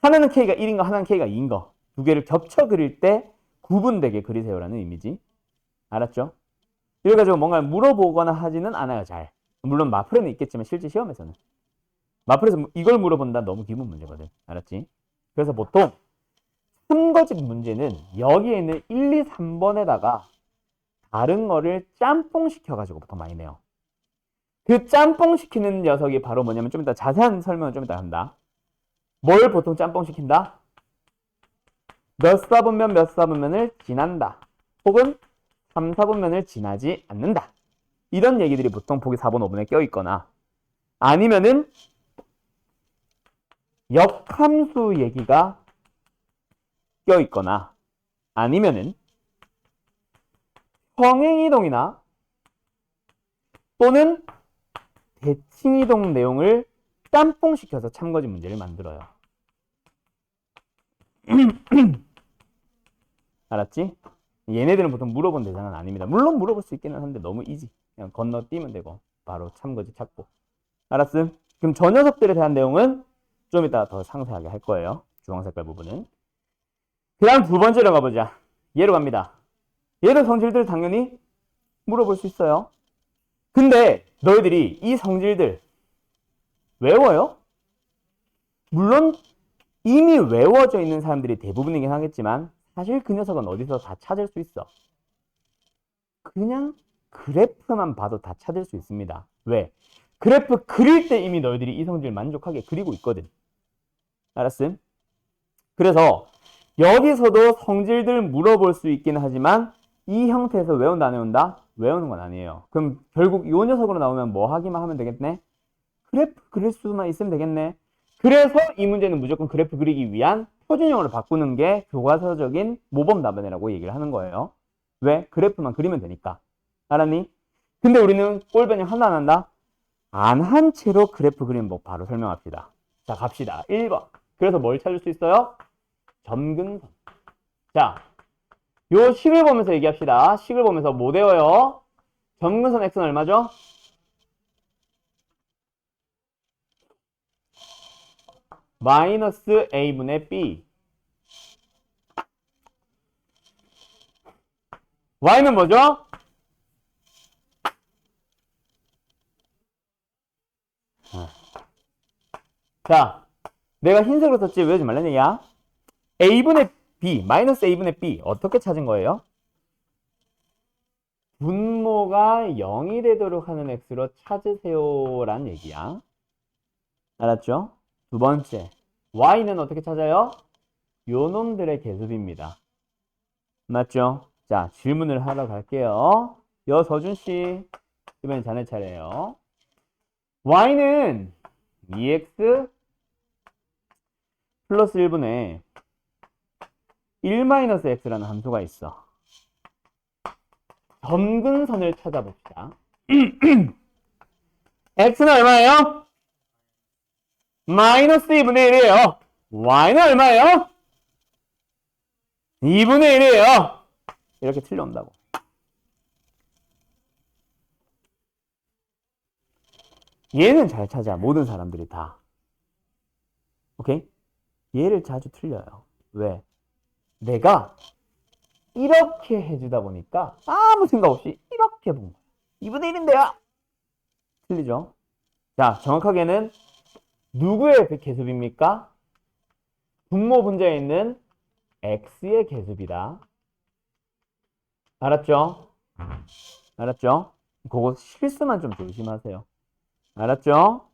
하나는 K가 1인 거, 하나는 K가 2인 거 두 개를 겹쳐 그릴 때 구분되게 그리세요라는 의미지. 알았죠? 이래가지고 뭔가 물어보거나 하지는 않아요, 잘. 물론 마플에는 있겠지만 실제 시험에서는. 마플에서 이걸 물어본다 너무 기본 문제거든. 알았지? 그래서 보통 참거짓 문제는 여기에 있는 1, 2, 3번에다가 다른 거를 짬뽕 시켜가지고 보통 많이 내요. 그 짬뽕 시키는 녀석이 바로 뭐냐면 좀 이따 자세한 설명은 좀 이따 한다. 뭘 보통 짬뽕 시킨다? 몇 사분면 몇 사분면을 지난다. 혹은 3, 4분면을 지나지 않는다. 이런 얘기들이 보통 보기 4번, 5번에 껴있거나 아니면은 역함수 얘기가 껴있거나 아니면은 평행이동이나 또는 대칭이동 내용을 짬뽕시켜서 참거짓 문제를 만들어요. 알았지? 얘네들은 보통 물어본 대상은 아닙니다. 물론 물어볼 수 있기는 한데 너무 이지. 그냥 건너뛰면 되고 바로 참거짓 찾고. 알았음? 그럼 저 녀석들에 대한 내용은 좀 이따 더 상세하게 할 거예요. 주황색깔 부분은. 그 다음 두 번째로 가보자. 얘로 갑니다. 얘도 성질들 당연히 물어볼 수 있어요. 근데 너희들이 이 성질들 외워요? 물론 이미 외워져 있는 사람들이 대부분이긴 하겠지만 사실 그 녀석은 어디서 다 찾을 수 있어. 그냥 그래프만 봐도 다 찾을 수 있습니다. 왜? 그래프 그릴 때 이미 너희들이 이 성질 만족하게 그리고 있거든. 알았음? 그래서 여기서도 성질들 물어볼 수 있긴 하지만 이 형태에서 외운다 안 외운다? 외우는 건 아니에요. 그럼 결국 이 녀석으로 나오면 뭐 하기만 하면 되겠네? 그래프 그릴 수만 있으면 되겠네. 그래서 이 문제는 무조건 그래프 그리기 위한 표준형으로 바꾸는 게 교과서적인 모범 답안이라고 얘기를 하는 거예요. 왜? 그래프만 그리면 되니까. 알았니? 근데 우리는 꼴변형 하나 안 한다? 안 한 채로 그래프 그리는 법 바로 설명합시다. 자, 갑시다. 1번. 그래서 뭘 찾을 수 있어요? 점근선. 자, 요 식을 보면서 얘기합시다. 식을 보면서 뭐 외워요? 점근선 x는 얼마죠? 마이너스 a분의 b. y는 뭐죠? 자, 내가 흰색으로 썼지 외우지 말라는 얘기야. a분의 b, 마이너스 a분의 b 어떻게 찾은 거예요? 분모가 0이 되도록 하는 x로 찾으세요라는 얘기야. 알았죠? 두 번째, y는 어떻게 찾아요? 요 놈들의 계습입니다. 맞죠? 자, 질문을 하러 갈게요. 여서준씨, 이번엔 자네 차례예요. y는 2x 플러스 1분의 1-x라는 함수가 있어. 점근선을 찾아봅시다. x는 얼마예요? 마이너스 2분의 1이에요. y는 얼마예요? 2분의 1이에요. 이렇게 틀려온다고. 얘는 잘 찾아. 모든 사람들이 다. 오케이? 얘를 자주 틀려요. 왜? 내가 이렇게 해주다 보니까 아무 생각 없이 이렇게 본 거야. 2분의 1인데요. 틀리죠? 자, 정확하게는 누구의 계습입니까? 분모 분자에 있는 x의 계습이다. 알았죠? 알았죠? 그거 실수만 좀 조심하세요. 알았죠?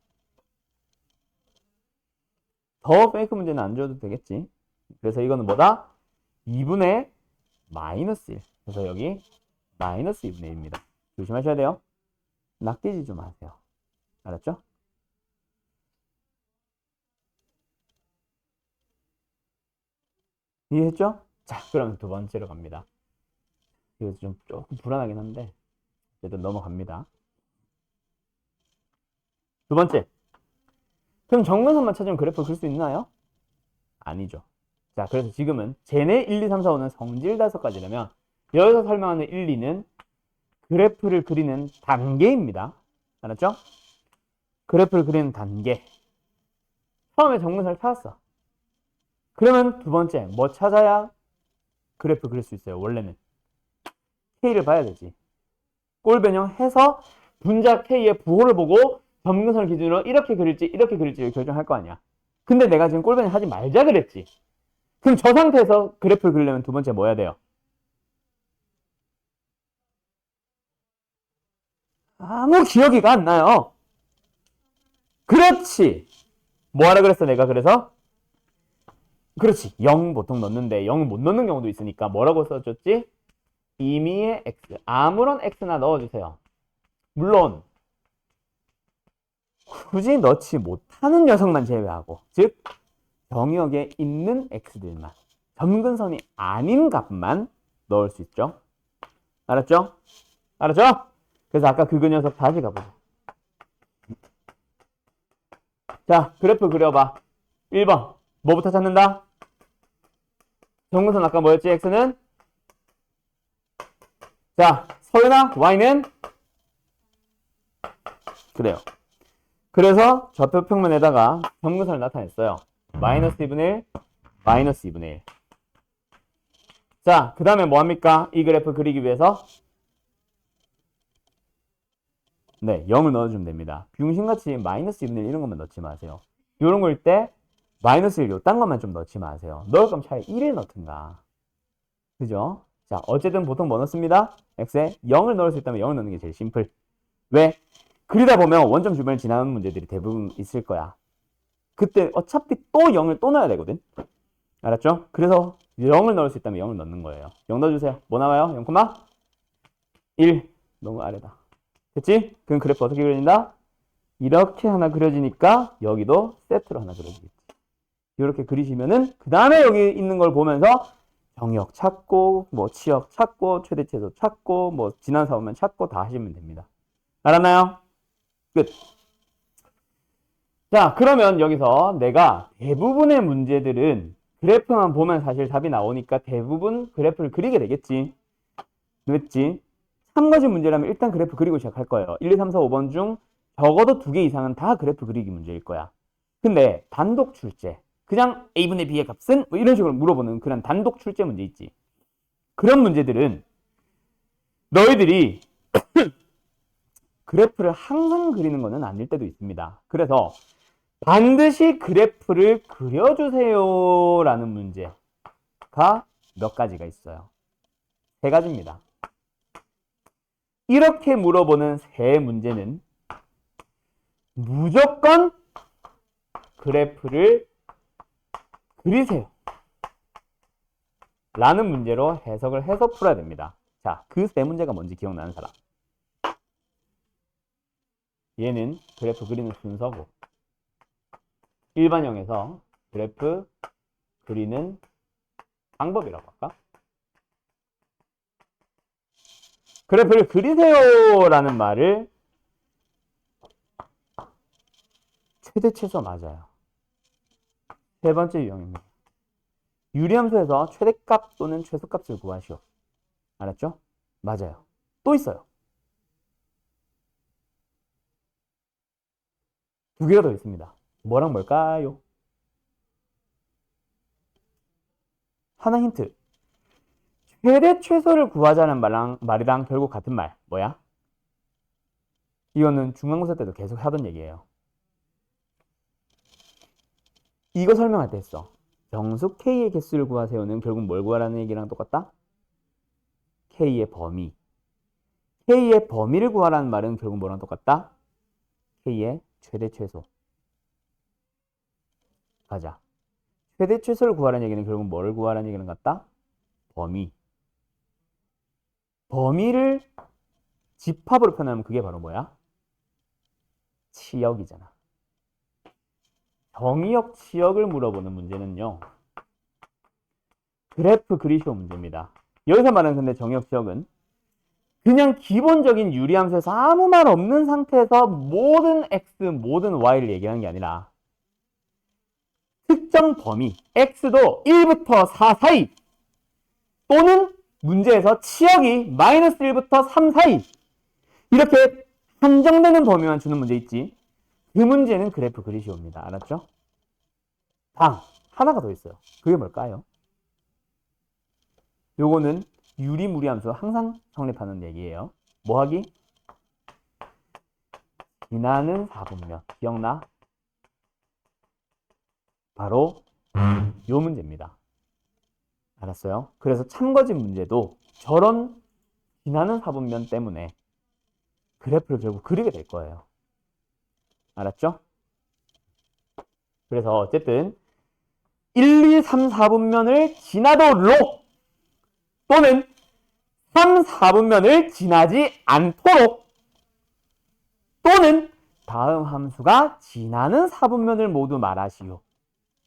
더 페이크 문제는 안 줘도 되겠지. 그래서 이거는 뭐다? 2분의 마이너스 1. 그래서 여기 마이너스 2분의 1입니다. 조심하셔야 돼요. 낚이지 좀 마세요. 알았죠? 이해했죠? 자, 그럼 두 번째로 갑니다. 이거 좀 조금 불안하긴 한데 그래도 넘어갑니다. 두 번째. 그럼 정근선만 찾으면 그래프 그릴 수 있나요? 아니죠. 자, 그래서 지금은 쟤네 1, 2, 3, 4, 5는 성질 5가지라면 여기서 설명하는 1, 2는 그래프를 그리는 단계입니다. 알았죠? 그래프를 그리는 단계. 처음에 정근선을 찾았어. 그러면 두 번째, 뭐 찾아야 그래프 그릴 수 있어요? 원래는 K를 봐야 되지. 꼴변형 해서 분자 K의 부호를 보고 점근선을 기준으로 이렇게 그릴지 이렇게 그릴지를 결정할 거 아니야. 근데 내가 지금 꼴변형 하지 말자 그랬지. 그럼 저 상태에서 그래프를 그리려면 두 번째 뭐 해야 돼요? 아무 기억이가 안 나요. 그렇지. 뭐 하라 그랬어 내가 그래서? 그렇지. 0 보통 넣는데 0을 못 넣는 경우도 있으니까 뭐라고 써줬지? 임의의 x. 아무런 x나 넣어주세요. 물론 굳이 넣지 못하는 녀석만 제외하고, 즉 정역에 있는 x들만, 점근선이 아닌 값만 넣을 수 있죠. 알았죠? 알았죠? 그래서 아까 그 녀석 다시 가보자. 자, 그래프 그려봐. 1번. 뭐부터 찾는다? 점근선 아까 뭐였지? x는? 자, 서윤아, y는? 그래요. 그래서 좌표 평면에다가 점근선을 나타냈어요. 마이너스 2분의 1, 마이너스 2분의 1. 자, 그 다음에 뭐합니까? 이 그래프 그리기 위해서? 네, 0을 넣어주면 됩니다. 비용신같이 마이너스 2분의 1 이런 것만 넣지 마세요. 이런 거일 때 마이너스 1, 요딴 것만 좀 넣지 마세요. 넣을 거면 차라리 1을 넣든가. 그죠? 자, 어쨌든 보통 뭐 넣습니다? x에 0을 넣을 수 있다면 0을 넣는 게 제일 심플. 왜? 그리다 보면 원점 주변을 지나는 문제들이 대부분 있을 거야. 그때 어차피 또 0을 또 넣어야 되거든. 알았죠? 그래서 0을 넣을 수 있다면 0을 넣는 거예요. 0 넣어주세요. 뭐 나와요? 0,1. 너무 아래다. 됐지? 그럼 그래프 어떻게 그려진다? 이렇게 하나 그려지니까 여기도 세트로 하나 그려지겠지. 이렇게 그리시면은 그 다음에 여기 있는 걸 보면서 정역 찾고 뭐 치역 찾고 최대치에서 찾고 뭐 지난 사고면 찾고 다 하시면 됩니다. 알았나요? 끝. 자, 그러면 여기서 내가 대부분의 문제들은 그래프만 보면 사실 답이 나오니까 대부분 그래프를 그리게 되겠지. 그랬지? 참가지 문제라면 일단 그래프 그리고 시작할 거예요. 1, 2, 3, 4, 5번 중 적어도 2개 이상은 다 그래프 그리기 문제일 거야. 근데 단독 출제, 그냥 a분의 b의 값은 뭐 이런 식으로 물어보는 그런 단독 출제 문제 있지. 그런 문제들은 너희들이 그래프를 항상 그리는 것은 아닐 때도 있습니다. 그래서 반드시 그래프를 그려주세요 라는 문제가 몇 가지가 있어요. 세 가지입니다. 이렇게 물어보는 세 문제는 무조건 그래프를 그리세요 라는 문제로 해석을 해서 풀어야 됩니다. 자, 그 세 문제가 뭔지 기억나는 사람? 얘는 그래프 그리는 순서고, 일반형에서 그래프 그리는 방법이라고 할까? 그래프를 그리세요 라는 말을 최대 최소 맞아요. 세 번째 유형입니다. 유리함수에서 최대값 또는 최소값을 구하시오. 알았죠? 맞아요. 또 있어요. 두 개가 더 있습니다. 뭐랑 뭘까요? 하나 힌트. 최대 최소를 구하자는 말이랑 결국 같은 말. 뭐야? 이거는 중간고사 때도 계속 하던 얘기예요. 이거 설명할 때 했어. 정수 K의 개수를 구하세요는 결국 뭘 구하라는 얘기랑 똑같다? K의 범위. K의 범위를 구하라는 말은 결국 뭐랑 똑같다? K의 최대 최소. 가자. 최대 최소를 구하라는 얘기는 결국 뭐를 구하라는 얘기랑 같다? 범위. 범위를 집합으로 표현하면 그게 바로 뭐야? 치역이잖아. 정의역 치역을 물어보는 문제는요. 그래프 그리시오 문제입니다. 여기서 말하는 근데 정의역 치역은 그냥 기본적인 유리함수에서 아무 말 없는 상태에서 모든 x, 모든 y를 얘기하는 게 아니라 특정 범위, x도 1부터 4 사이 또는 문제에서 치역이 마이너스 1부터 3 사이 이렇게 한정되는 범위만 주는 문제 있지. 그 문제는 그래프 그리시오입니다. 알았죠? 하나가 더 있어요. 그게 뭘까요? 요거는 유리무리함수 항상 성립하는 얘기예요. 뭐 하기? 지나는 4분면. 기억나? 바로 요 문제입니다. 알았어요? 그래서 참거진 문제도 저런 지나는 4분면 때문에 그래프를 결국 그리게 될 거예요. 알았죠? 그래서 어쨌든 1, 2, 3, 4분면을 지나도록 또는 3, 4분면을 지나지 않도록 또는 다음 함수가 지나는 4분면을 모두 말하시오.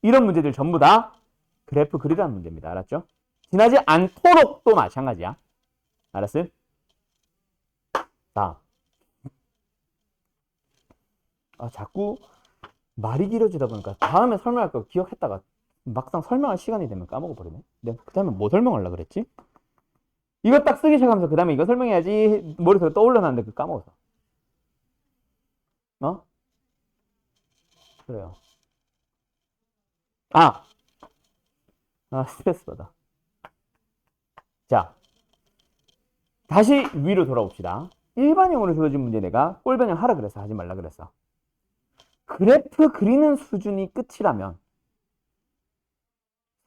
이런 문제들 전부 다 그래프 그리라는 문제입니다. 알았죠? 지나지 않도록 또 마찬가지야. 알았어요? 다음. 자꾸 말이 길어지다 보니까 다음에 설명할 거 기억했다가 막상 설명할 시간이 되면 까먹어버리네. 내가 그 다음에 뭐 설명하려고 그랬지? 이거 딱 쓰기 시작하면서 그 다음에 이거 설명해야지 머릿속에 떠올려놨는데 그 까먹었어. 그래요. 스트레스 받아. 자, 다시 위로 돌아옵시다. 일반형으로 주어진 문제 내가 꼴변형 하라 그랬어? 하지 말라 그랬어? 그래프 그리는 수준이 끝이라면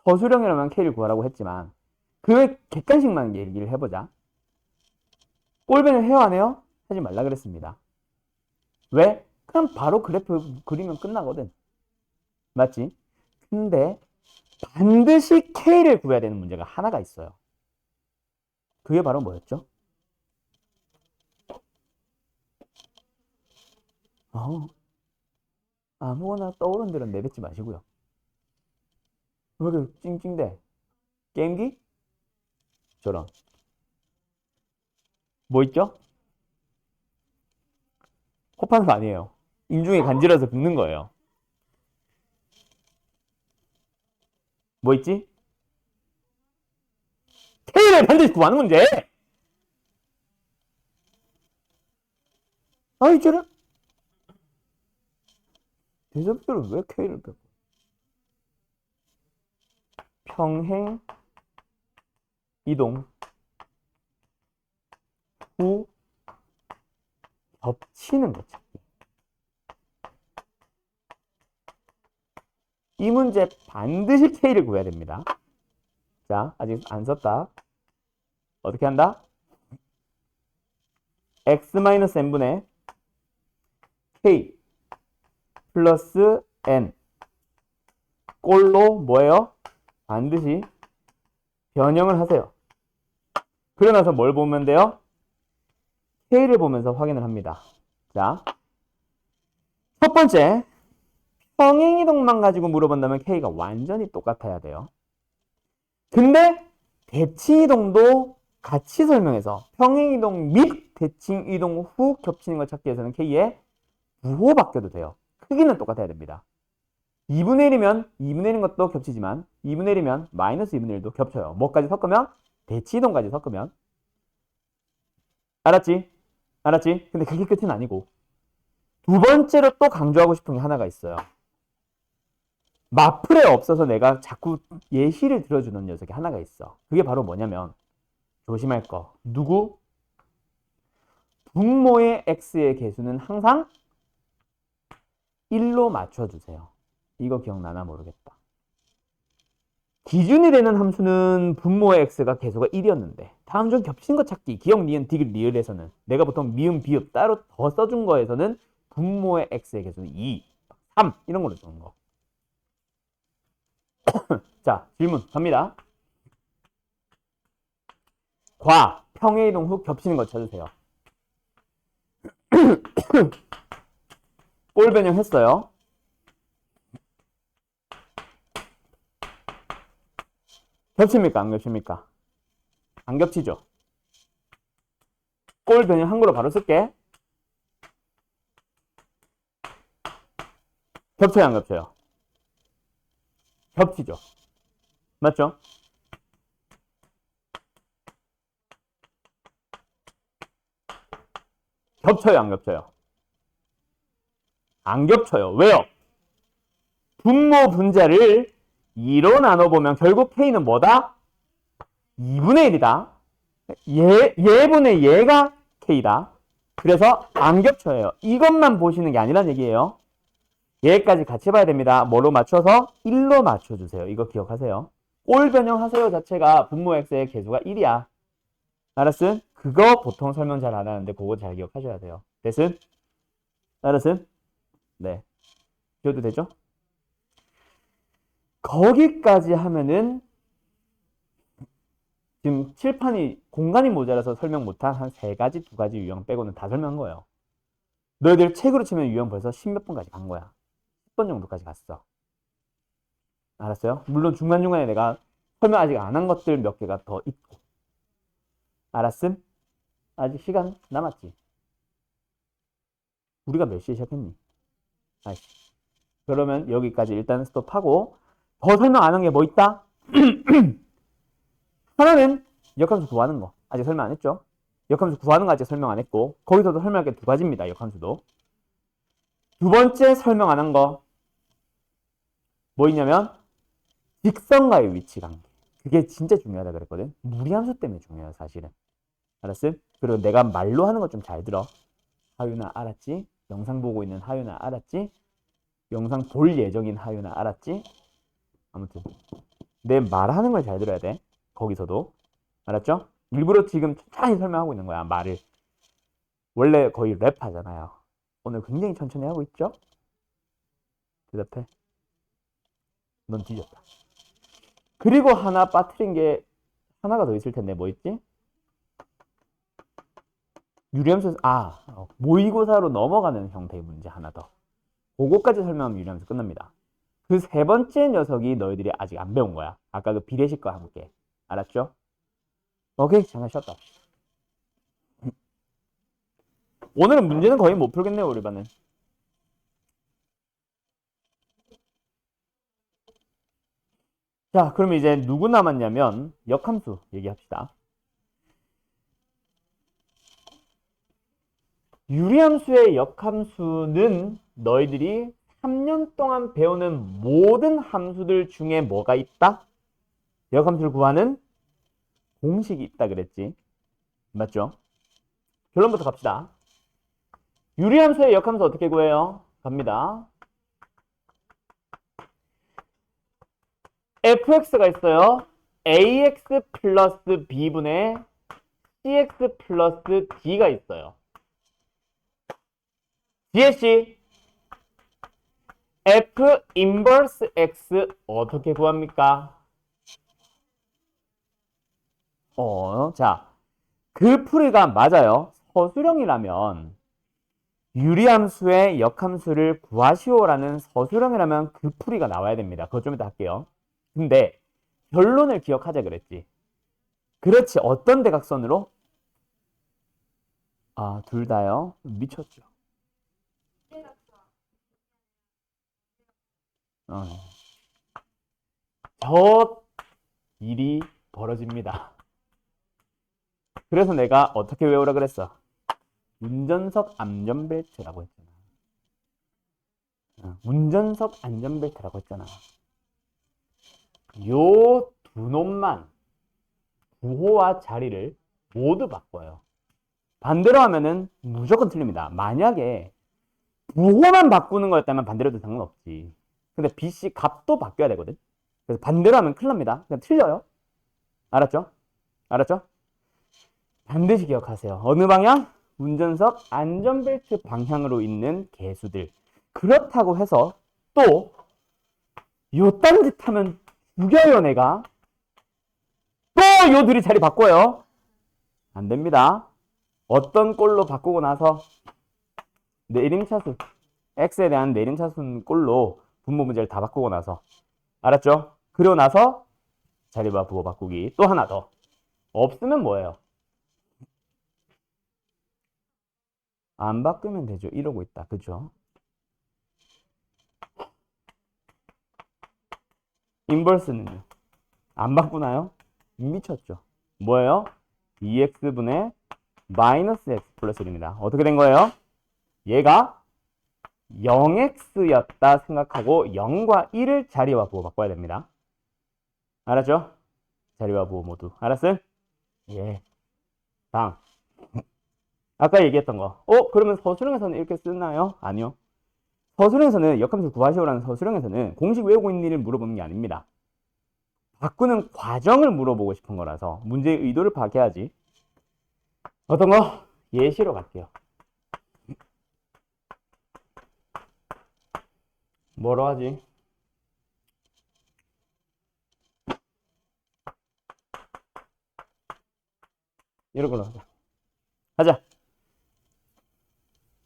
서술형이라면 K를 구하라고 했지만 그 객관식만 얘기를 해보자. 꼴변형 해요 안 해요? 하지 말라 그랬습니다. 왜? 그럼 바로 그래프 그리면 끝나거든. 맞지? 근데 반드시 K를 구해야 되는 문제가 하나가 있어요. 그게 바로 뭐였죠? 아무거나 떠오르는 대로 내뱉지 마시고요. 왜 이렇게 찡찡대? 게임기? 저런. 뭐 있죠? 코 파는 거 아니에요. 인중에 간지러서 긁는 거예요. 뭐 있지? K를 반드시 구하는 문제! 저런. 대접들은 왜 K를 뺏고? 평행 이동 후 겹치는 거 찾기. 이 문제 반드시 K를 구해야 됩니다. 자, 아직 안 썼다. 어떻게 한다? x-n분의 K 플러스 N 꼴로 뭐예요? 반드시 변형을 하세요. 그러고 나서 뭘 보면 돼요? K를 보면서 확인을 합니다. 자, 첫 번째 평행이동만 가지고 물어본다면 K가 완전히 똑같아야 돼요. 근데 대칭이동도 같이 설명해서 평행이동 및 대칭이동 후 겹치는 걸 찾기 위해서는 K에 부호 바뀌어도 돼요. 크기는 똑같아야 됩니다. 2분의 1이면 2분의 1인 것도 겹치지만 2분의 1이면 마이너스 2분의 1도 겹쳐요. 뭐까지 섞으면? 대칭이동까지 섞으면. 알았지? 알았지? 근데 그게 끝은 아니고 두 번째로 또 강조하고 싶은 게 하나가 있어요. 마플에 없어서 내가 자꾸 예시를 들어주는 녀석이 하나가 있어. 그게 바로 뭐냐면 조심할 거. 누구? 분모의 x의 개수는 항상 1로 맞춰주세요. 이거 기억나나 모르겠다. 기준이 되는 함수는 분모의 x가 개수가 1이었는데 다음 중 겹치는 거 찾기 기억, 니은, 디귿, 리을에서는 내가 보통 미음, 비읍 따로 더 써준 거에서는 분모의 x의 개수는 2, 3 이런 걸로 주는 거. 자, 질문 갑니다. 과, 평행이동 후 겹치는 거 찾으세요. 꼴 변형했어요. 겹칩니까? 안 겹칩니까? 안 겹치죠? 꼴 변형 한글로 바로 쓸게. 겹쳐요? 안 겹쳐요? 겹치죠? 맞죠? 겹쳐요? 안 겹쳐요? 안 겹쳐요. 왜요? 분모 분자를 2로 나눠보면 결국 K는 뭐다? 2분의 1이다. 얘분의 얘가 K다. 그래서 안 겹쳐요. 이것만 보시는 게 아니란 얘기예요. 얘까지 같이 봐야 됩니다. 뭐로 맞춰서? 1로 맞춰주세요. 이거 기억하세요. 꼴 변형하세요 자체가 분모 x의 개수가 1이야. 알았음? 그거 보통 설명 잘 안 하는데 그거 잘 기억하셔야 돼요. 됐음? 알았음? 네. 기억도 되죠? 거기까지 하면은 지금 칠판이 공간이 모자라서 설명 못한 한 3가지, 2가지 유형 빼고는 다 설명한 거예요. 너희들 책으로 치면 유형 벌써 10몇 번까지 간 거야. 10번 정도까지 갔어. 알았어요? 물론 중간중간에 내가 설명 아직 안 한 것들 몇 개가 더 있고. 알았음? 아직 시간 남았지? 우리가 몇 시에 시작했니? 아이씨. 그러면 여기까지 일단 스톱하고 더 설명 안 한 게 뭐 있다? 하나는 역함수 구하는 거. 아직 설명 안 했죠? 역함수 구하는 거 아직 설명 안 했고 거기서도 설명할 게 2가지입니다. 역함수도. 두 번째 설명 안 한 거 뭐 있냐면 직선과의 위치 관계. 그게 진짜 중요하다 그랬거든. 무리함수 때문에 중요해요 사실은. 알았음? 그리고 내가 말로 하는 거 좀 잘 들어. 하윤아 알았지? 영상 보고 있는 하윤아 알았지? 영상 볼 예정인 하윤아 알았지? 아무튼 내 말하는 걸 잘 들어야 돼. 거기서도. 알았죠? 일부러 지금 천천히 설명하고 있는 거야 말을. 원래 거의 랩 하잖아요. 오늘 굉장히 천천히 하고 있죠? 대답해. 넌 뒤졌다. 그리고 하나 빠뜨린 게 하나가 더 있을 텐데 뭐 있지? 유리함수 모의고사로 넘어가는 형태의 문제 하나 더. 그거까지 설명하면 유리함수 끝납니다. 그 3번째 녀석이 너희들이 아직 안 배운 거야. 아까 그 비례식과 함께. 알았죠? 오케이, 잠깐 쉬었다. 오늘은 문제는 거의 못 풀겠네요, 우리 반은. 자, 그럼 이제 누구 남았냐면 역함수 얘기합시다. 유리함수의 역함수는 너희들이 3년 동안 배우는 모든 함수들 중에 뭐가 있다? 역함수를 구하는 공식이 있다 그랬지. 맞죠? 결론부터 갑시다. 유리함수의 역함수 어떻게 구해요? 갑니다. fx가 있어요. ax 플러스 b분의 cx 플러스 d가 있어요. 지혜씨, f 인버스 x 어떻게 구합니까? 자, 그 풀이가 맞아요. 서술형이라면 유리함수의 역함수를 구하시오라는 서술형이라면 그 풀이가 나와야 됩니다. 그것 좀 이따 할게요. 근데 결론을 기억하자 그랬지. 그렇지. 어떤 대각선으로? 둘 다요. 미쳤죠. 저 일이 벌어집니다. 그래서 내가 어떻게 외우라 그랬어? 운전석 안전벨트라고 했잖아. 운전석 안전벨트라고 했잖아. 요 두 놈만 구호와 자리를 모두 바꿔요. 반대로 하면은 무조건 틀립니다. 만약에 부호만 바꾸는 거였다면 반대로도 상관없지. 근데 BC 값도 바뀌어야 되거든. 그래서 반대로 하면 큰일 납니다. 그냥 틀려요. 알았죠? 알았죠? 반드시 기억하세요. 어느 방향? 운전석 안전벨트 방향으로 있는 개수들. 그렇다고 해서 또 요딴 짓 하면 죽여요 내가. 또 요 둘이 자리 바꿔요. 안 됩니다. 어떤 꼴로 바꾸고 나서 내림차수 x에 대한 내림차순 꼴로 분모 문제를 다 바꾸고 나서. 알았죠? 그러고 나서 자리바 부호 바꾸기. 또 하나 더. 없으면 뭐예요? 안 바꾸면 되죠. 이러고 있다. 그죠? 인버스는요? 안 바꾸나요? 미쳤죠? 뭐예요? 2x분의 마이너스 x 플러스 1입니다. 어떻게 된 거예요? 얘가 0x였다 생각하고 0과 1을 자리와 부호 바꿔야 됩니다. 알았죠? 자리와 부호 모두. 알았어요? 예. 다음. 아까 얘기했던 거. 그러면 서술형에서는 이렇게 쓰나요? 아니요. 서술형에서는 역함수 구하시오라는 서술형에서는 공식 외우고 있는 일을 물어보는 게 아닙니다. 바꾸는 과정을 물어보고 싶은 거라서 문제의 의도를 파악해야지. 어떤 거? 예시로 갈게요. 뭐로 하지? 이런 걸로 하자. 하자.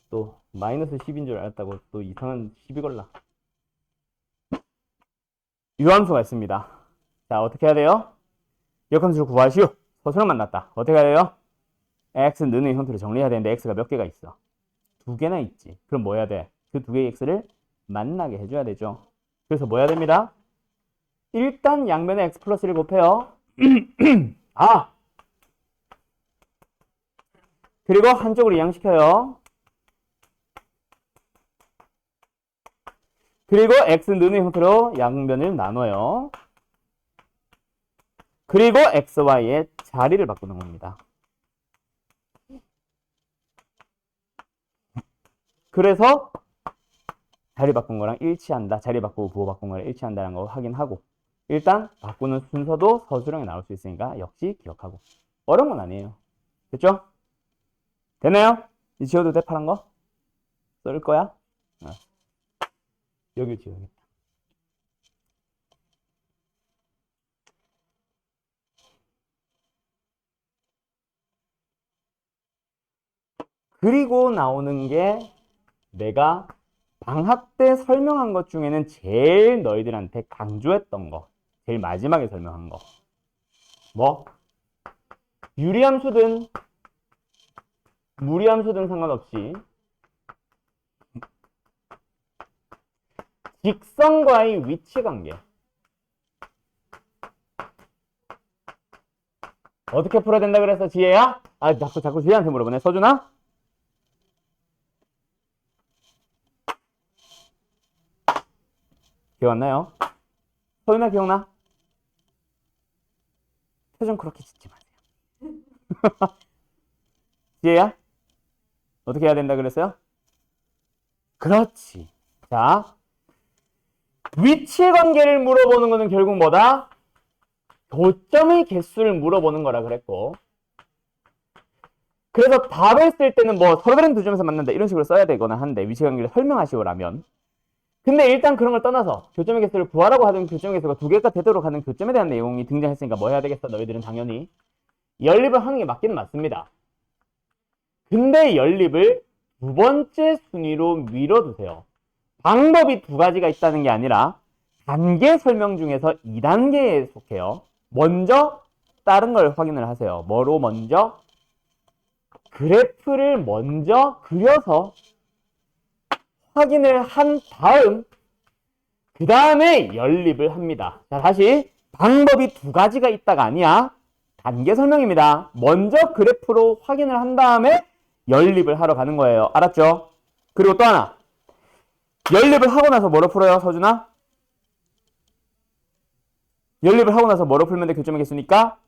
또 마이너스 10인 줄 알았다고 또 이상한 10이 걸라. 유함수가 있습니다. 자, 어떻게 해야 돼요? 역함수를 구하시오. 서술형 만났다. 어떻게 해야 돼요? x 는의 형태로 정리해야 되는데 x가 몇 개가 있어? 2개나 있지. 그럼 뭐 해야 돼? 그 2개의 x를 만나게 해줘야 되죠. 그래서 뭐 해야 됩니다? 일단 양면에 x 플러스 1 곱해요. 아! 그리고 한쪽으로 이항시켜요. 그리고 x 는의 형태로 양변을 나눠요. 그리고 xy의 자리를 바꾸는 겁니다. 그래서 자리 바꾼 거랑 일치한다. 자리 바꾸고 부호 바꾼 거랑 일치한다는 거 확인하고 일단 바꾸는 순서도 서술형에 나올 수 있으니까 역시 기억하고. 어려운 건 아니에요. 됐죠? 되나요? 이 지워도 돼? 파란 거? 쓸 거야? 여기 지워야겠다. 그리고 나오는 게 내가 방학 때 설명한 것 중에는 제일 너희들한테 강조했던 거. 제일 마지막에 설명한 거. 뭐? 유리함수든 무리함수든 상관없이 직선과의 위치관계. 어떻게 풀어야 된다 그랬어, 지혜야? 아, 자꾸 지혜한테 물어보네. 서준아? 기억 안 나요? 서준아 기억나? 표정 그렇게 짓지 마세요. 지혜야? 어떻게 해야 된다 그랬어요? 그렇지. 자, 위치관계를 물어보는 거는 결국 뭐다? 교점의 개수를 물어보는 거라 그랬고, 그래서 답을 쓸 때는 뭐 서로 다른 두 점에서 만난다 이런 식으로 써야 되거나 하는데 위치관계를 설명하시오라면, 근데 일단 그런 걸 떠나서 교점의 개수를 구하라고 하던 교점의 개수가 2개가 되도록 하는 교점에 대한 내용이 등장했으니까 뭐 해야 되겠어? 너희들은 당연히 연립을 하는 게 맞기는 맞습니다. 근데 연립을 두 번째 순위로 밀어두세요. 방법이 두 가지가 있다는 게 아니라 단계 설명 중에서 2단계에 속해요. 먼저 다른 걸 확인을 하세요. 뭐로 먼저? 그래프를 먼저 그려서 확인을 한 다음 그 다음에 연립을 합니다. 자, 다시 방법이 두 가지가 있다가 아니야. 단계 설명입니다. 먼저 그래프로 확인을 한 다음에 연립을 하러 가는 거예요. 알았죠? 그리고 또 하나. 연립을 하고 나서 뭐로 풀어요, 서준아? 연립을 하고 나서 뭐로 풀면 돼? 교점의 개수니까?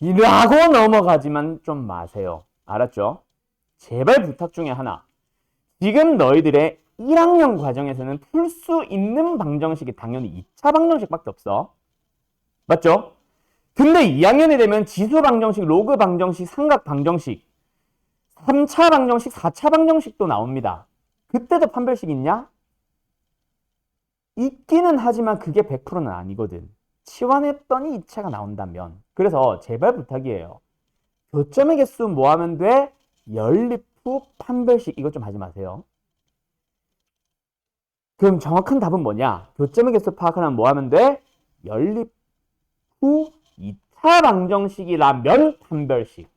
라고 넘어가지만 좀 마세요. 알았죠? 제발 부탁 중에 하나. 지금 너희들의 1학년 과정에서는 풀 수 있는 방정식이 당연히 2차 방정식밖에 없어. 맞죠? 근데 2학년이 되면 지수 방정식, 로그 방정식, 삼각 방정식, 3차 방정식, 4차 방정식도 나옵니다. 그때도 판별식 있냐? 있기는 하지만 그게 100%는 아니거든. 치환했더니 2차가 나온다면. 그래서 제발 부탁이에요. 교점의 개수 뭐 하면 돼? 연립 후 판별식 이것 좀 하지 마세요. 그럼 정확한 답은 뭐냐? 교점의 개수 파악하려면 뭐 하면 돼? 연립 후 2차 방정식이라면 판별식.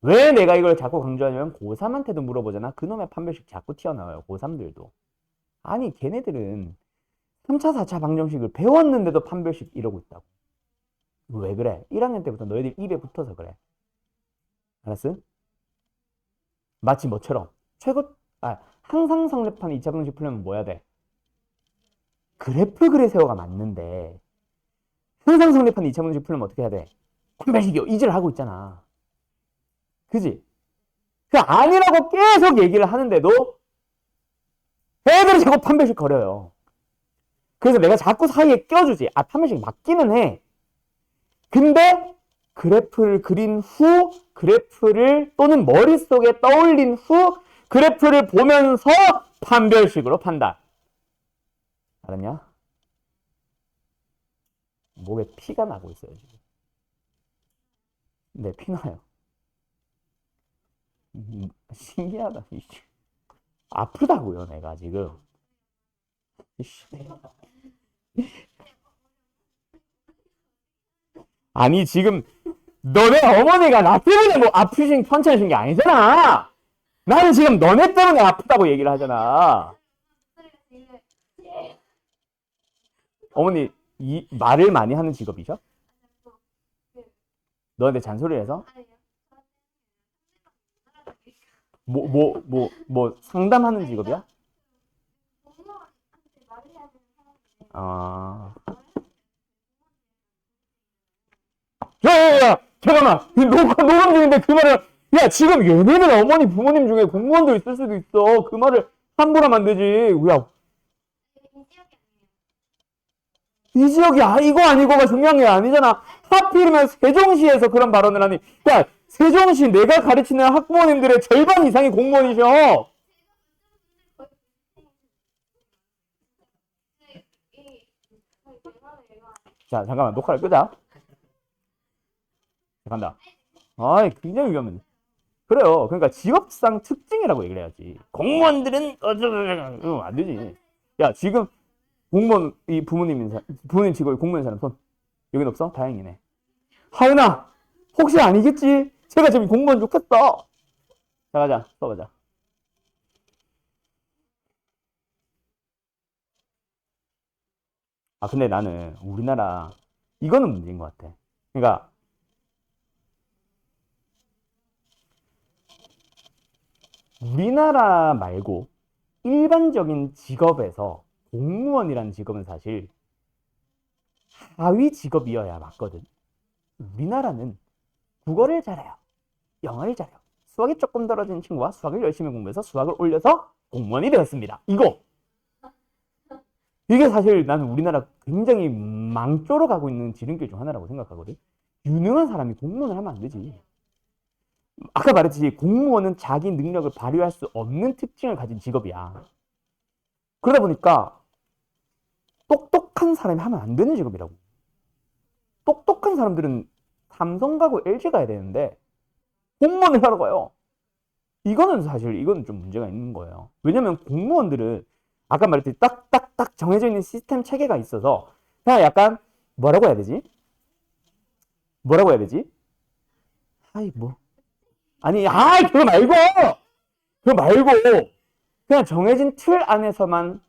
왜 내가 이걸 자꾸 강조하냐면 고3한테도 물어보잖아. 그놈의 판별식 자꾸 튀어나와요. 고3들도. 아니 걔네들은 3차, 4차 방정식을 배웠는데도 판별식 이러고 있다고. 왜 그래? 1학년 때부터 너희들 입에 붙어서 그래. 알았어? 마치 뭐처럼 항상 성립하는 2차 방정식 풀려면 뭐 해야 돼? 그래프 그래세요가 맞는데 항상 성립하는 2차 방정식 풀려면 어떻게 해야 돼? 판별식이요. 이제를 하고 있잖아. 그지? 그 아니라고 계속 얘기를 하는데도 애들이 자꾸 판별식 거려요. 그래서 내가 자꾸 사이에 껴주지. 아, 판별식 맞기는 해. 근데 그래프를 그린 후, 그래프를 또는 머릿속에 떠올린 후 그래프를 보면서 판별식으로 판단. 알았냐? 목에 피가 나고 있어요, 지금. 네, 피 나요. 신기하다. 아프다고요, 내가 지금. 아니, 지금 너네 어머니가 나 때문에 뭐 아프신 편찮으신 게 아니잖아. 나는 지금 너네 때문에 아프다고 얘기를 하잖아. 어머니 이 말을 많이 하는 직업이죠? 너한테 잔소리를 해서? 뭐 상담하는 직업이야? 아. 야, 잠깐만. 녹음 중인데 그 말을, 야, 지금 얘네들 어머니, 부모님 중에 공무원도 있을 수도 있어. 그 말을 함부로 하면 안 되지. 야, 이 지역이 이거 아니고가 중요한 게 아니잖아. 하필이면 세종시에서 그런 발언을 하니. 야, 세종시 내가 가르치는 학부모님들의 절반 이상이 공무원이셔. 자, 잠깐만. 녹화를 끄자. 간다. 아이, 굉장히 위험해. 그래요. 그러니까 직업상 특징이라고 얘기를 해야지. 공무원들은 안 되지. 야, 지금 공무원 이 부모님 직업이 공무원 사람 손 여긴 없어? 다행이네. 하은아, 혹시 아니겠지? 제가 지금 공무원 좋겠어. 자, 가자. 써보자. 아, 근데 나는 우리나라 이거는 문제인 것 같아. 그러니까 우리나라 말고 일반적인 직업에서 공무원이라는 직업은 사실 하위 직업이어야 맞거든. 우리나라는 국어를 잘해요. 영어를 잘해요. 수학이 조금 떨어진 친구와 수학을 열심히 공부해서 수학을 올려서 공무원이 되었습니다. 이게 사실 나는 우리나라 굉장히 망조로 가고 있는 지름길 중 하나라고 생각하거든. 유능한 사람이 공무원을 하면 안 되지. 아까 말했듯이 공무원은 자기 능력을 발휘할 수 없는 특징을 가진 직업이야. 그러다 보니까 똑똑한 사람이 하면 안 되는 직업이라고. 똑똑한 사람들은 삼성 가고 LG 가야 되는데 공무원을 하러 가요. 이거는 좀 문제가 있는 거예요. 왜냐면 공무원들은 아까 말했듯이 딱딱딱 정해져 있는 시스템 체계가 있어서 그냥 약간 뭐라고 해야 되지? 그거 말고 그냥 정해진 틀 안에서만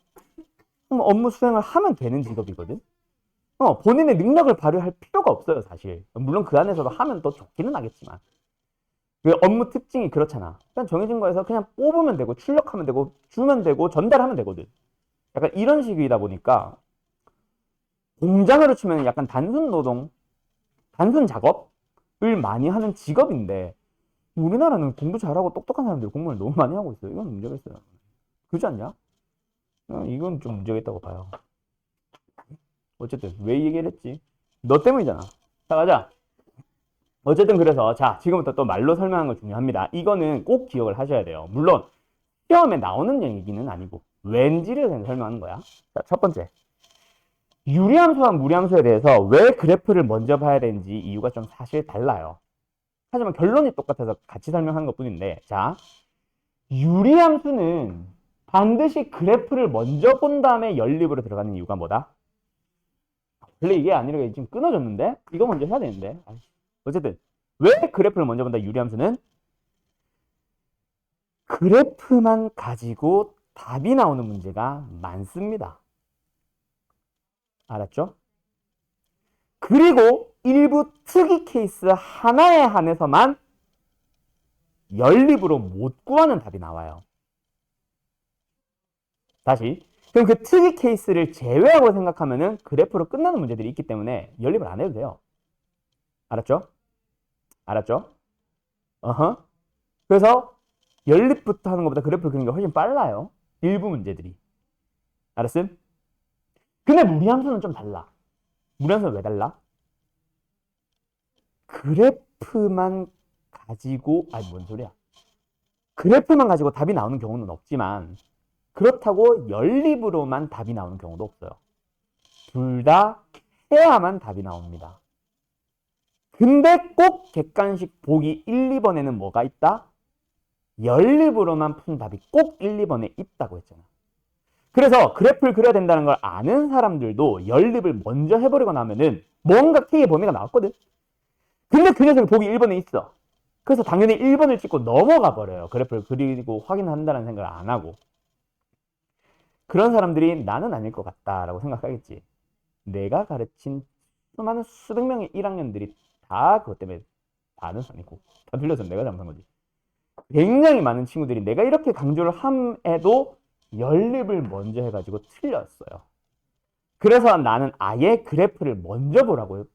업무 수행을 하면 되는 직업이거든. 본인의 능력을 발휘할 필요가 없어요, 사실. 물론 그 안에서도 하면 더 좋기는 하겠지만. 그 업무 특징이 그렇잖아. 그냥 정해진 거에서 그냥 뽑으면 되고, 출력하면 되고, 주면 되고, 전달하면 되거든. 약간 이런 식이다 보니까, 공장으로 치면 약간 단순 노동, 단순 작업을 많이 하는 직업인데, 우리나라는 공부 잘하고 똑똑한 사람들이 공부를 너무 많이 하고 있어요. 이건 문제가 있어요. 그렇지 않냐? 이건 좀 문제가 있다고 봐요. 어쨌든 왜 이 얘기를 했지? 너 때문이잖아. 자, 가자. 어쨌든 그래서 자, 지금부터 또 말로 설명하는 거 중요합니다. 이거는 꼭 기억을 하셔야 돼요. 물론 시험에 나오는 얘기는 아니고 왠지를 그냥 설명하는 거야. 자, 첫 번째. 유리함수와 무리함수에 대해서 왜 그래프를 먼저 봐야 되는지 이유가 좀 사실 달라요. 하지만 결론이 똑같아서 같이 설명하는 것 뿐인데, 자, 유리함수는 반드시 그래프를 먼저 본 다음에 연립으로 들어가는 이유가 뭐다? 원래 이게 아니라 지금 끊어졌는데? 이거 먼저 해야 되는데. 어쨌든 왜 그래프를 먼저 본다? 유리함수는 그래프만 가지고 답이 나오는 문제가 많습니다. 알았죠? 그리고 일부 특이 케이스 하나에 한해서만 연립으로 못 구하는 답이 나와요. 다시. 그럼 그 특이 케이스를 제외하고 생각하면은 그래프로 끝나는 문제들이 있기 때문에 연립을 안 해도 돼요. 알았죠? 알았죠? 어허. 그래서 연립부터 하는 것보다 그래프를 그리는 게 훨씬 빨라요. 일부 문제들이. 알았음? 근데 무리함수는 좀 달라. 무리함수는 왜 달라? 그래프만 가지고, 아니 뭔 소리야. 그래프만 가지고 답이 나오는 경우는 없지만 그렇다고 연립으로만 답이 나오는 경우도 없어요. 둘 다 해야만 답이 나옵니다. 근데 꼭 객관식 보기 1, 2번에는 뭐가 있다? 연립으로만 푼 답이 꼭 1, 2번에 있다고 했잖아. 그래서 그래프를 그려야 된다는 걸 아는 사람들도 연립을 먼저 해버리고 나면은 뭔가 K의 범위가 나왔거든. 근데 그 녀석이 보기 1번에 있어. 그래서 당연히 1번을 찍고 넘어가 버려요. 그래프를 그리고 확인한다는 생각을 안 하고. 그런 사람들이 나는 아닐 것 같다라고 생각하겠지. 내가 가르친 수많은 수백 명의 1학년들이 다 그것 때문에 다는 아니고 다 틀려서 내가 잘못한 거지. 굉장히 많은 친구들이 내가 이렇게 강조를 함에도 연립을 먼저 해가지고 틀렸어요. 그래서 나는 아예 그래프를 먼저 보라고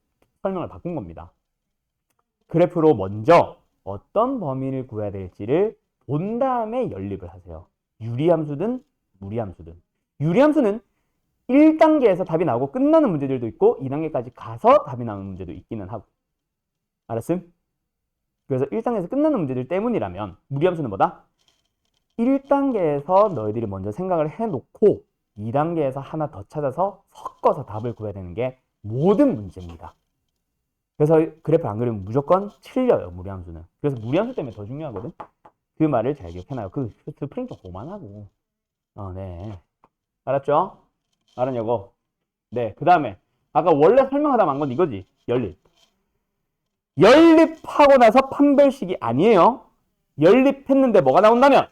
설명을 바꾼 겁니다. 그래프로 먼저 어떤 범위를 구해야 될지를 본 다음에 연립을 하세요. 유리함수든 무리함수든. 유리함수는 1단계에서 답이 나오고 끝나는 문제들도 있고 2단계까지 가서 답이 나오는 문제도 있기는 하고. 알았음? 그래서 1단계에서 끝나는 문제들 때문이라면 무리함수는 뭐다? 1단계에서 너희들이 먼저 생각을 해놓고 2단계에서 하나 더 찾아서 섞어서 답을 구해야 되는 게 모든 문제입니다. 그래서 그래프 안 그리면 무조건 틀려요, 무리함수는. 그래서 무리함수 때문에 더 중요하거든. 그 말을 잘 기억해놔요. 그 스프링 좀 그만하고. 네. 알았죠? 알았냐고? 네. 그 다음에 아까 원래 설명하다 만 건 이거지. 연립. 연립하고 나서 판별식이 아니에요. 연립했는데 뭐가 나온다면?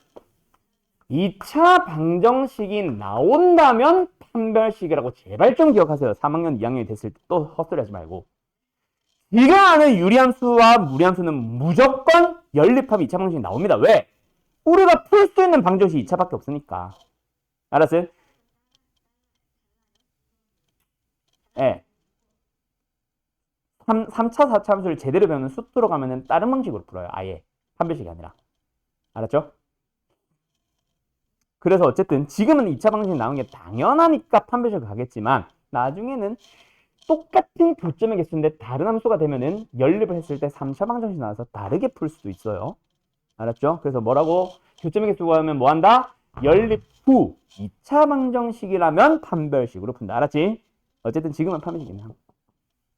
2차 방정식이 나온다면 판별식이라고 제발 좀 기억하세요. 3학년, 2학년이 됐을 때 또 헛소리 하지 말고. 네가 아는 유리함수와 무리함수는 무조건 연립하면 2차 방정식이 나옵니다. 왜? 우리가 풀 수 있는 방정식이 2차밖에 없으니까. 알았어요? 예. 3차, 4차 함수를 제대로 배우는 수투로 가면은 다른 방식으로 풀어요. 아예. 판별식이 아니라. 알았죠? 그래서 어쨌든 지금은 2차 방정식이 나오는 게 당연하니까 판별식을 가겠지만 나중에는 똑같은 교점의 개수인데 다른 함수가 되면은 연립을 했을 때 3차 방정식이 나와서 다르게 풀 수도 있어요. 알았죠? 그래서 뭐라고? 교점의 개수가 하면 뭐 한다? 연립 후 2차 방정식이라면 판별식으로 푼다. 알았지? 어쨌든 지금은 판별식이긴 함.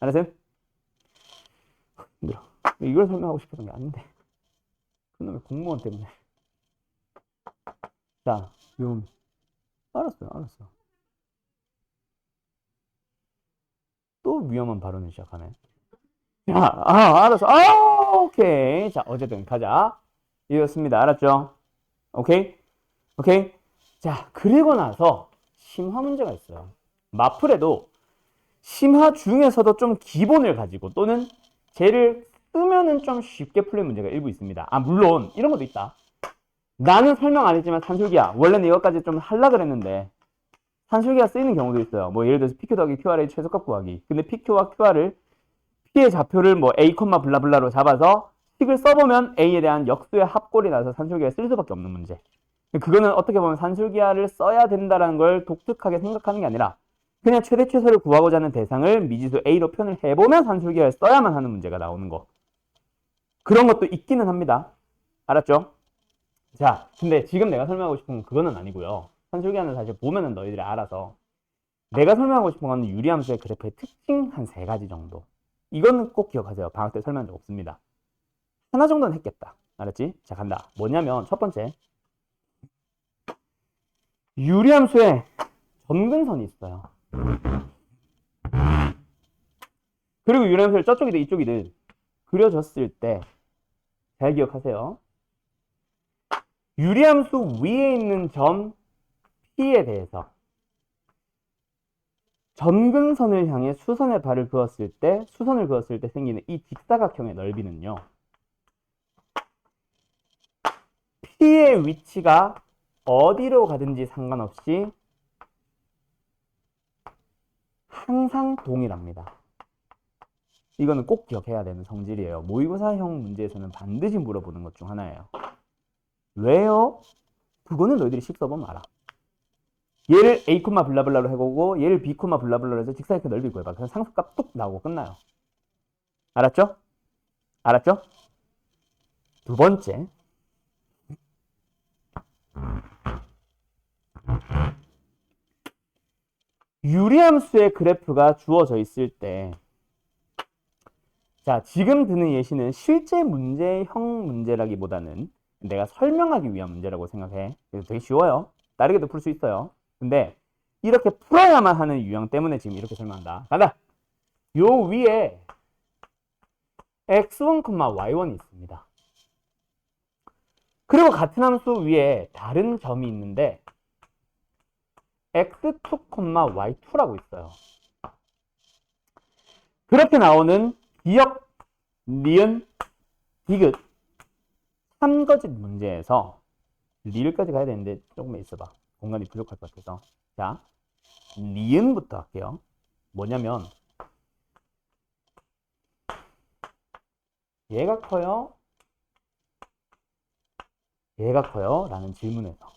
알았어요? 힘들어. 이걸 설명하고 싶었던 게 아닌데. 그놈의 공무원 때문에. 자, 요 알았어. 또 위험한 발언을 시작하네. 자, 알았어. 오케이. 자, 어쨌든 가자. 이었습니다. 알았죠? 오케이? 오케이? 자, 그리고 나서 심화 문제가 있어요. 마플에도 심화 중에서도 좀 기본을 가지고 또는 쟤를 쓰면은 좀 쉽게 풀릴 문제가 일부 있습니다. 물론 이런 것도 있다. 나는 설명 안 했지만 산술기야. 원래는 이것까지 좀 하려고 그랬는데 산술기가 쓰이는 경우도 있어요. 뭐 예를 들어서 PQ 더하기 QR의 최소값 구하기. 근데 PQ와 QR을 P의 좌표를 뭐 A, 블라블라로 잡아서 식을 써보면 A에 대한 역수의 합골이 나서 산술기를 쓸 수밖에 없는 문제. 그거는 어떻게 보면 산술기하를 써야 된다는 걸 독특하게 생각하는 게 아니라 그냥 최대 최소를 구하고자 하는 대상을 미지수 A로 표현을 해보면 산술기하를 써야만 하는 문제가 나오는 거. 그런 것도 있기는 합니다. 알았죠? 자, 근데 지금 내가 설명하고 싶은 건 그거는 아니고요. 산술기하는 사실 보면은 너희들이 알아서 내가 설명하고 싶은 건 유리함수의 그래프의 특징 한 3가지 정도. 이거는 꼭 기억하세요. 방학 때 설명한 적 없습니다. 하나 정도는 했겠다. 알았지? 자, 간다. 뭐냐면 첫 번째 유리함수에 점근선이 있어요. 그리고 유리함수를 저쪽이든 이쪽이든 그려졌을 때 잘 기억하세요. 유리함수 위에 있는 점 P에 대해서 점근선을 향해 수선의 발을 그었을 때 수선을 그었을 때 생기는 이 직사각형의 넓이는요. P의 위치가 어디로 가든지 상관없이 항상 동일합니다. 이거는 꼭 기억해야 되는 성질이에요. 모의고사형 문제에서는 반드시 물어보는 것 중 하나예요. 왜요? 그거는 너희들이 식 써보면 알아. 얘를 a, 블라블라로 해보고 얘를 b, 블라블라로 해서 직사각형 넓이 구해봐. 그럼 상수값 뚝 나오고 끝나요. 알았죠? 알았죠? 두 번째. 유리함수의 그래프가 주어져 있을 때, 자, 지금 드는 예시는 실제 문제형 문제라기보다는 내가 설명하기 위한 문제라고 생각해. 그래서 되게 쉬워요. 다르게도 풀 수 있어요. 근데 이렇게 풀어야만 하는 유형 때문에 지금 이렇게 설명한다. 간다! 요 위에 x1, y1이 있습니다. 그리고 같은 함수 위에 다른 점이 있는데 x2, y2라고 있어요. 그렇게 나오는 기역, 니은, 디귿, 삼거짓 문제에서 리을까지 가야 되는데 조금만 있어봐. 공간이 부족할 것 같아서. 자, 니은부터 할게요. 뭐냐면 얘가 커요? 얘가 커요? 라는 질문에서.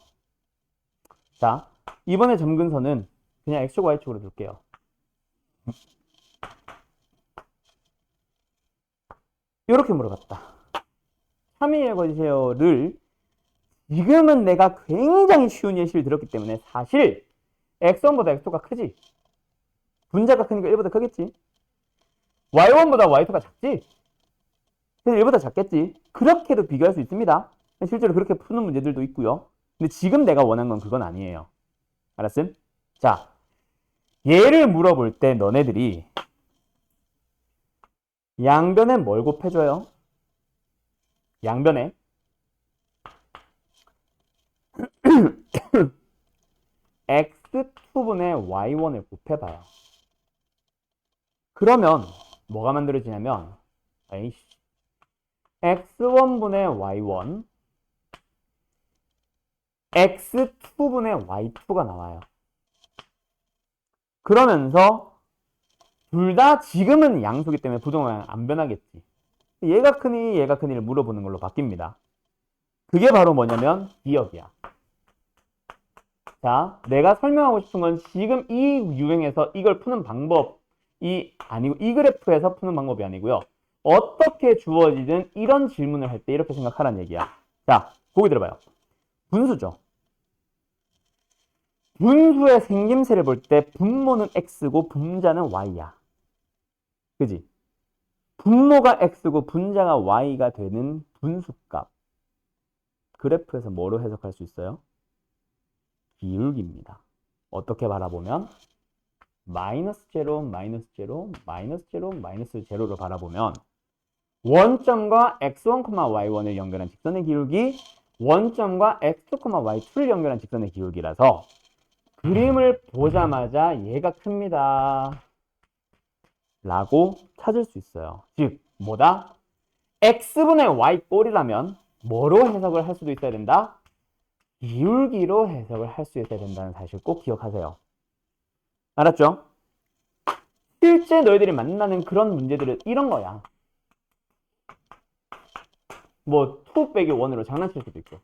자, 이번에 점근선은 그냥 x축, y축으로 둘게요. 이렇게 물어봤다. 3일 읽어주세요를 지금은 내가 굉장히 쉬운 예시를 들었기 때문에 사실 x1보다 x2가 크지. 분자가 크니까 1보다 크겠지. y1보다 y2가 작지. 그래서 1보다 작겠지. 그렇게도 비교할 수 있습니다. 실제로 그렇게 푸는 문제들도 있고요. 근데 지금 내가 원한 건 그건 아니에요. 알았음? 자, 얘를 물어볼 때 너네들이 양변에 뭘 곱해줘요? 양변에 x2분의 y1을 곱해봐요. 그러면 뭐가 만들어지냐면 x1분의 y1 x2분의 y2가 나와요. 그러면서 둘 다 지금은 양수기 때문에 부동항 안 변하겠지. 얘가 크니 얘가 크니를 물어보는 걸로 바뀝니다. 그게 바로 뭐냐면 기억이야. 자, 내가 설명하고 싶은 건 지금 이 유형에서 이걸 푸는 방법이 아니고 이 그래프에서 푸는 방법이 아니고요. 어떻게 주어지든 이런 질문을 할 때 이렇게 생각하라는 얘기야. 자, 보기 들어봐요. 분수죠. 분수의 생김새를 볼 때 분모는 x고 분자는 y야. 그지? 분모가 x고 분자가 y가 되는 분수값. 그래프에서 뭐로 해석할 수 있어요? 기울기입니다. 어떻게 바라보면 마이너스 제로, 마이너스 제로, 마이너스 제로, 마이너스 제로로 바라보면 원점과 x1, y1을 연결한 직선의 기울기, 원점과 x2, y2를 연결한 직선의 기울기라서 그림을 보자마자 얘가 큽니다. 라고 찾을 수 있어요. 즉, 뭐다? x분의 y 꼴이라면 뭐로 해석을 할 수도 있어야 된다? 기울기로 해석을 할 수 있어야 된다는 사실 꼭 기억하세요. 알았죠? 실제 너희들이 만나는 그런 문제들은 이런 거야. 뭐 2 빼기 1으로 장난칠 수도 있고.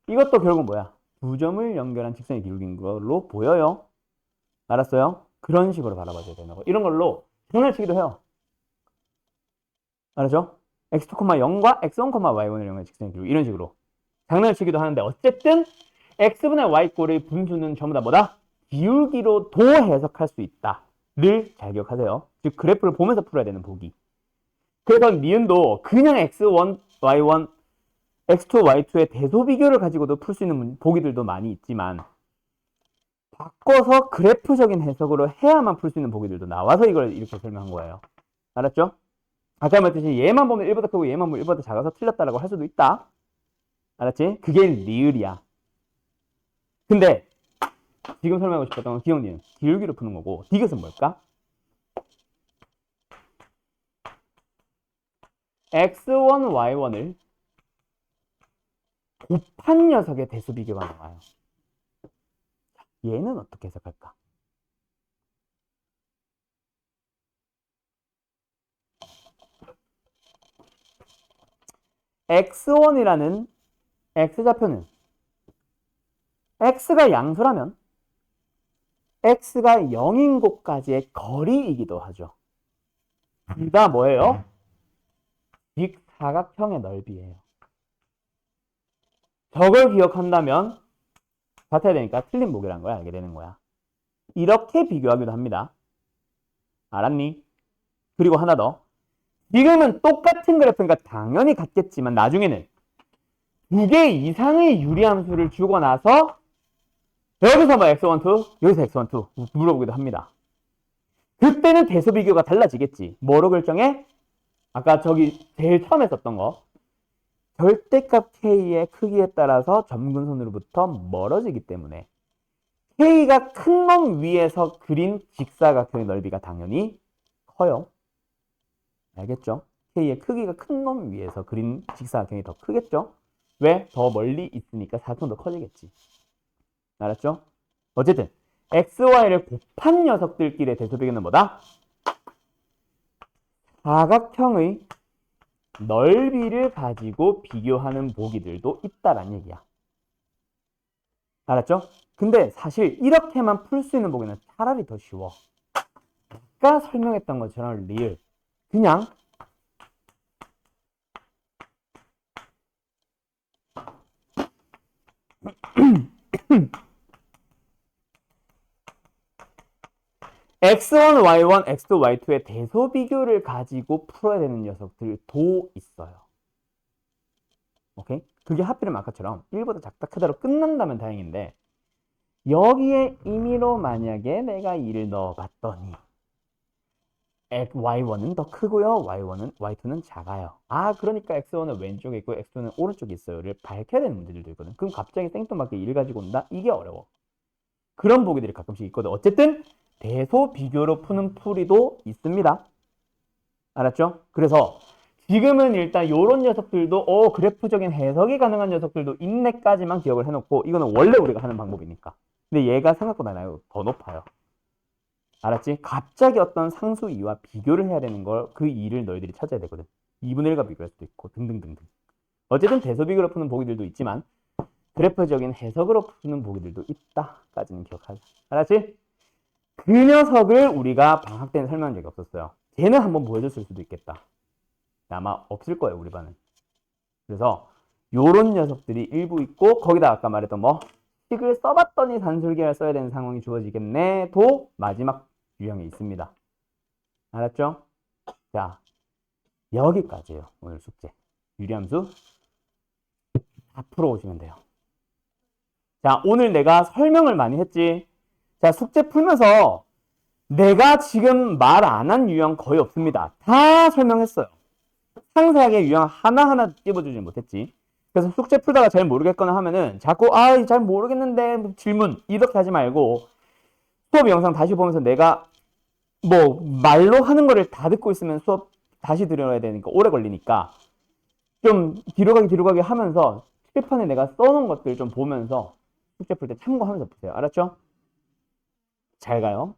이것도 결국 뭐야? 두 점을 연결한 직선의 기울기인 걸로 보여요. 알았어요? 그런 식으로 바라봐줘야 되는 거. 이런 걸로 장난치기도 해요. 알았죠? x2, 0과 x1, y1을 연결한 직선의 기울기. 이런 식으로. 장난을 치기도 하는데 어쨌든 x분의 y꼴의 분수는 전부 다 뭐다? 기울기로 도 해석할 수 있다를 잘 기억하세요. 즉 그래프를 보면서 풀어야 되는 보기. 그래서 니은도 그냥 x1, y1, x2, y2의 대소 비교를 가지고도 풀 수 있는 보기들도 많이 있지만 바꿔서 그래프적인 해석으로 해야만 풀 수 있는 보기들도 나와서 이걸 이렇게 설명한 거예요. 알았죠? 아까 말했듯이 얘만 보면 1보다 크고 얘만 보면 1보다 작아서 틀렸다라고 할 수도 있다. 알았지? 그게 리을이야. 근데 지금 설명하고 싶었던 건 기억니은 기울기로 푸는 거고 디귿은 뭘까? x1, y1을 곱한 녀석의 대수 비교가 나와요. 얘는 어떻게 해석할까? x1이라는 x좌표는 x가 양수라면 x가 0인 곳까지의 거리이기도 하죠. 둘 다 뭐예요? 직사각형의 넓이에요. 저걸 기억한다면 같아야 되니까 틀린 보기라는 걸 알게 되는 거야. 이렇게 비교하기도 합니다. 알았니? 그리고 하나 더. 지금은 똑같은 그래프니까 당연히 같겠지만 나중에는 두 개 이상의 유리함수를 주고 나서 여기서 뭐 x12, 여기서 x12 물어보기도 합니다. 그때는 대소 비교가 달라지겠지. 뭐로 결정해? 아까 저기 제일 처음에 썼던 거. 절대값 k의 크기에 따라서 점근선으로부터 멀어지기 때문에 k가 큰 놈 위에서 그린 직사각형의 넓이가 당연히 커요. 알겠죠? k의 크기가 큰 놈 위에서 그린 직사각형이 더 크겠죠? 왜? 더 멀리 있으니까 사각형도 커지겠지. 알았죠? 어쨌든 x, y를 곱한 녀석들끼리의 대소비교는 뭐다? 사각형의 넓이를 가지고 비교하는 보기들도 있다란 얘기야. 알았죠? 근데 사실 이렇게만 풀 수 있는 보기는 차라리 더 쉬워. 아까 설명했던 것처럼 리을 그냥 x1, y1, x2, y2의 대소 비교를 가지고 풀어야 되는 녀석들도 있어요. 오케이? 그게 하필이면 아까처럼 1보다 작다 크다로 끝난다면 다행인데 여기에 임의로 만약에 내가 2를 넣어봤더니 y1은 더 크고요. y2는 작아요. 아, 그러니까 x1은 왼쪽에 있고 x2는 오른쪽에 있어요를 밝혀야 되는 문제들도 있거든. 그럼 갑자기 생뚱맞게 2를 가지고 온다? 이게 어려워. 그런 보기들이 가끔씩 있거든. 어쨌든 대소 비교로 푸는 풀이도 있습니다. 알았죠? 그래서 지금은 일단 요런 녀석들도 그래프적인 해석이 가능한 녀석들도 있네까지만 기억을 해놓고 이거는 원래 우리가 하는 방법이니까. 근데 얘가 생각보다 나요 더 높아요. 알았지? 갑자기 어떤 상수 2와 비교를 해야 되는 걸 그 2를 너희들이 찾아야 되거든. 2분의 1과 비교할 수도 있고 등등등등. 어쨌든 대소 비교로 푸는 보기들도 있지만 그래프적인 해석으로 푸는 보기들도 있다까지는 기억하자. 알았지? 그 녀석을 우리가 방학 때는 설명한 적이 없었어요. 걔는 한번 보여줬을 수도 있겠다. 아마 없을 거예요, 우리 반은. 그래서 요런 녀석들이 일부 있고 거기다 아까 말했던 뭐 식을 써봤더니 산술계를 써야 되는 상황이 주어지겠네 도 마지막 유형이 있습니다. 알았죠? 자, 여기까지예요. 오늘 숙제. 유리함수 다 풀어오시면 돼요. 자, 오늘 내가 설명을 많이 했지. 자, 숙제 풀면서 내가 지금 말 안 한 유형 거의 없습니다. 다 설명했어요. 상세하게 유형 하나하나 찝어주지 못했지. 그래서 숙제 풀다가 잘 모르겠거나 하면은 자꾸 잘 모르겠는데 질문 이렇게 하지 말고 수업 영상 다시 보면서 내가 뭐 말로 하는 거를 다 듣고 있으면 수업 다시 들어야 되니까 오래 걸리니까 좀 뒤로 가기 하면서 칠판에 내가 써놓은 것들 좀 보면서 숙제 풀 때 참고하면서 보세요. 알았죠? 잘 가요.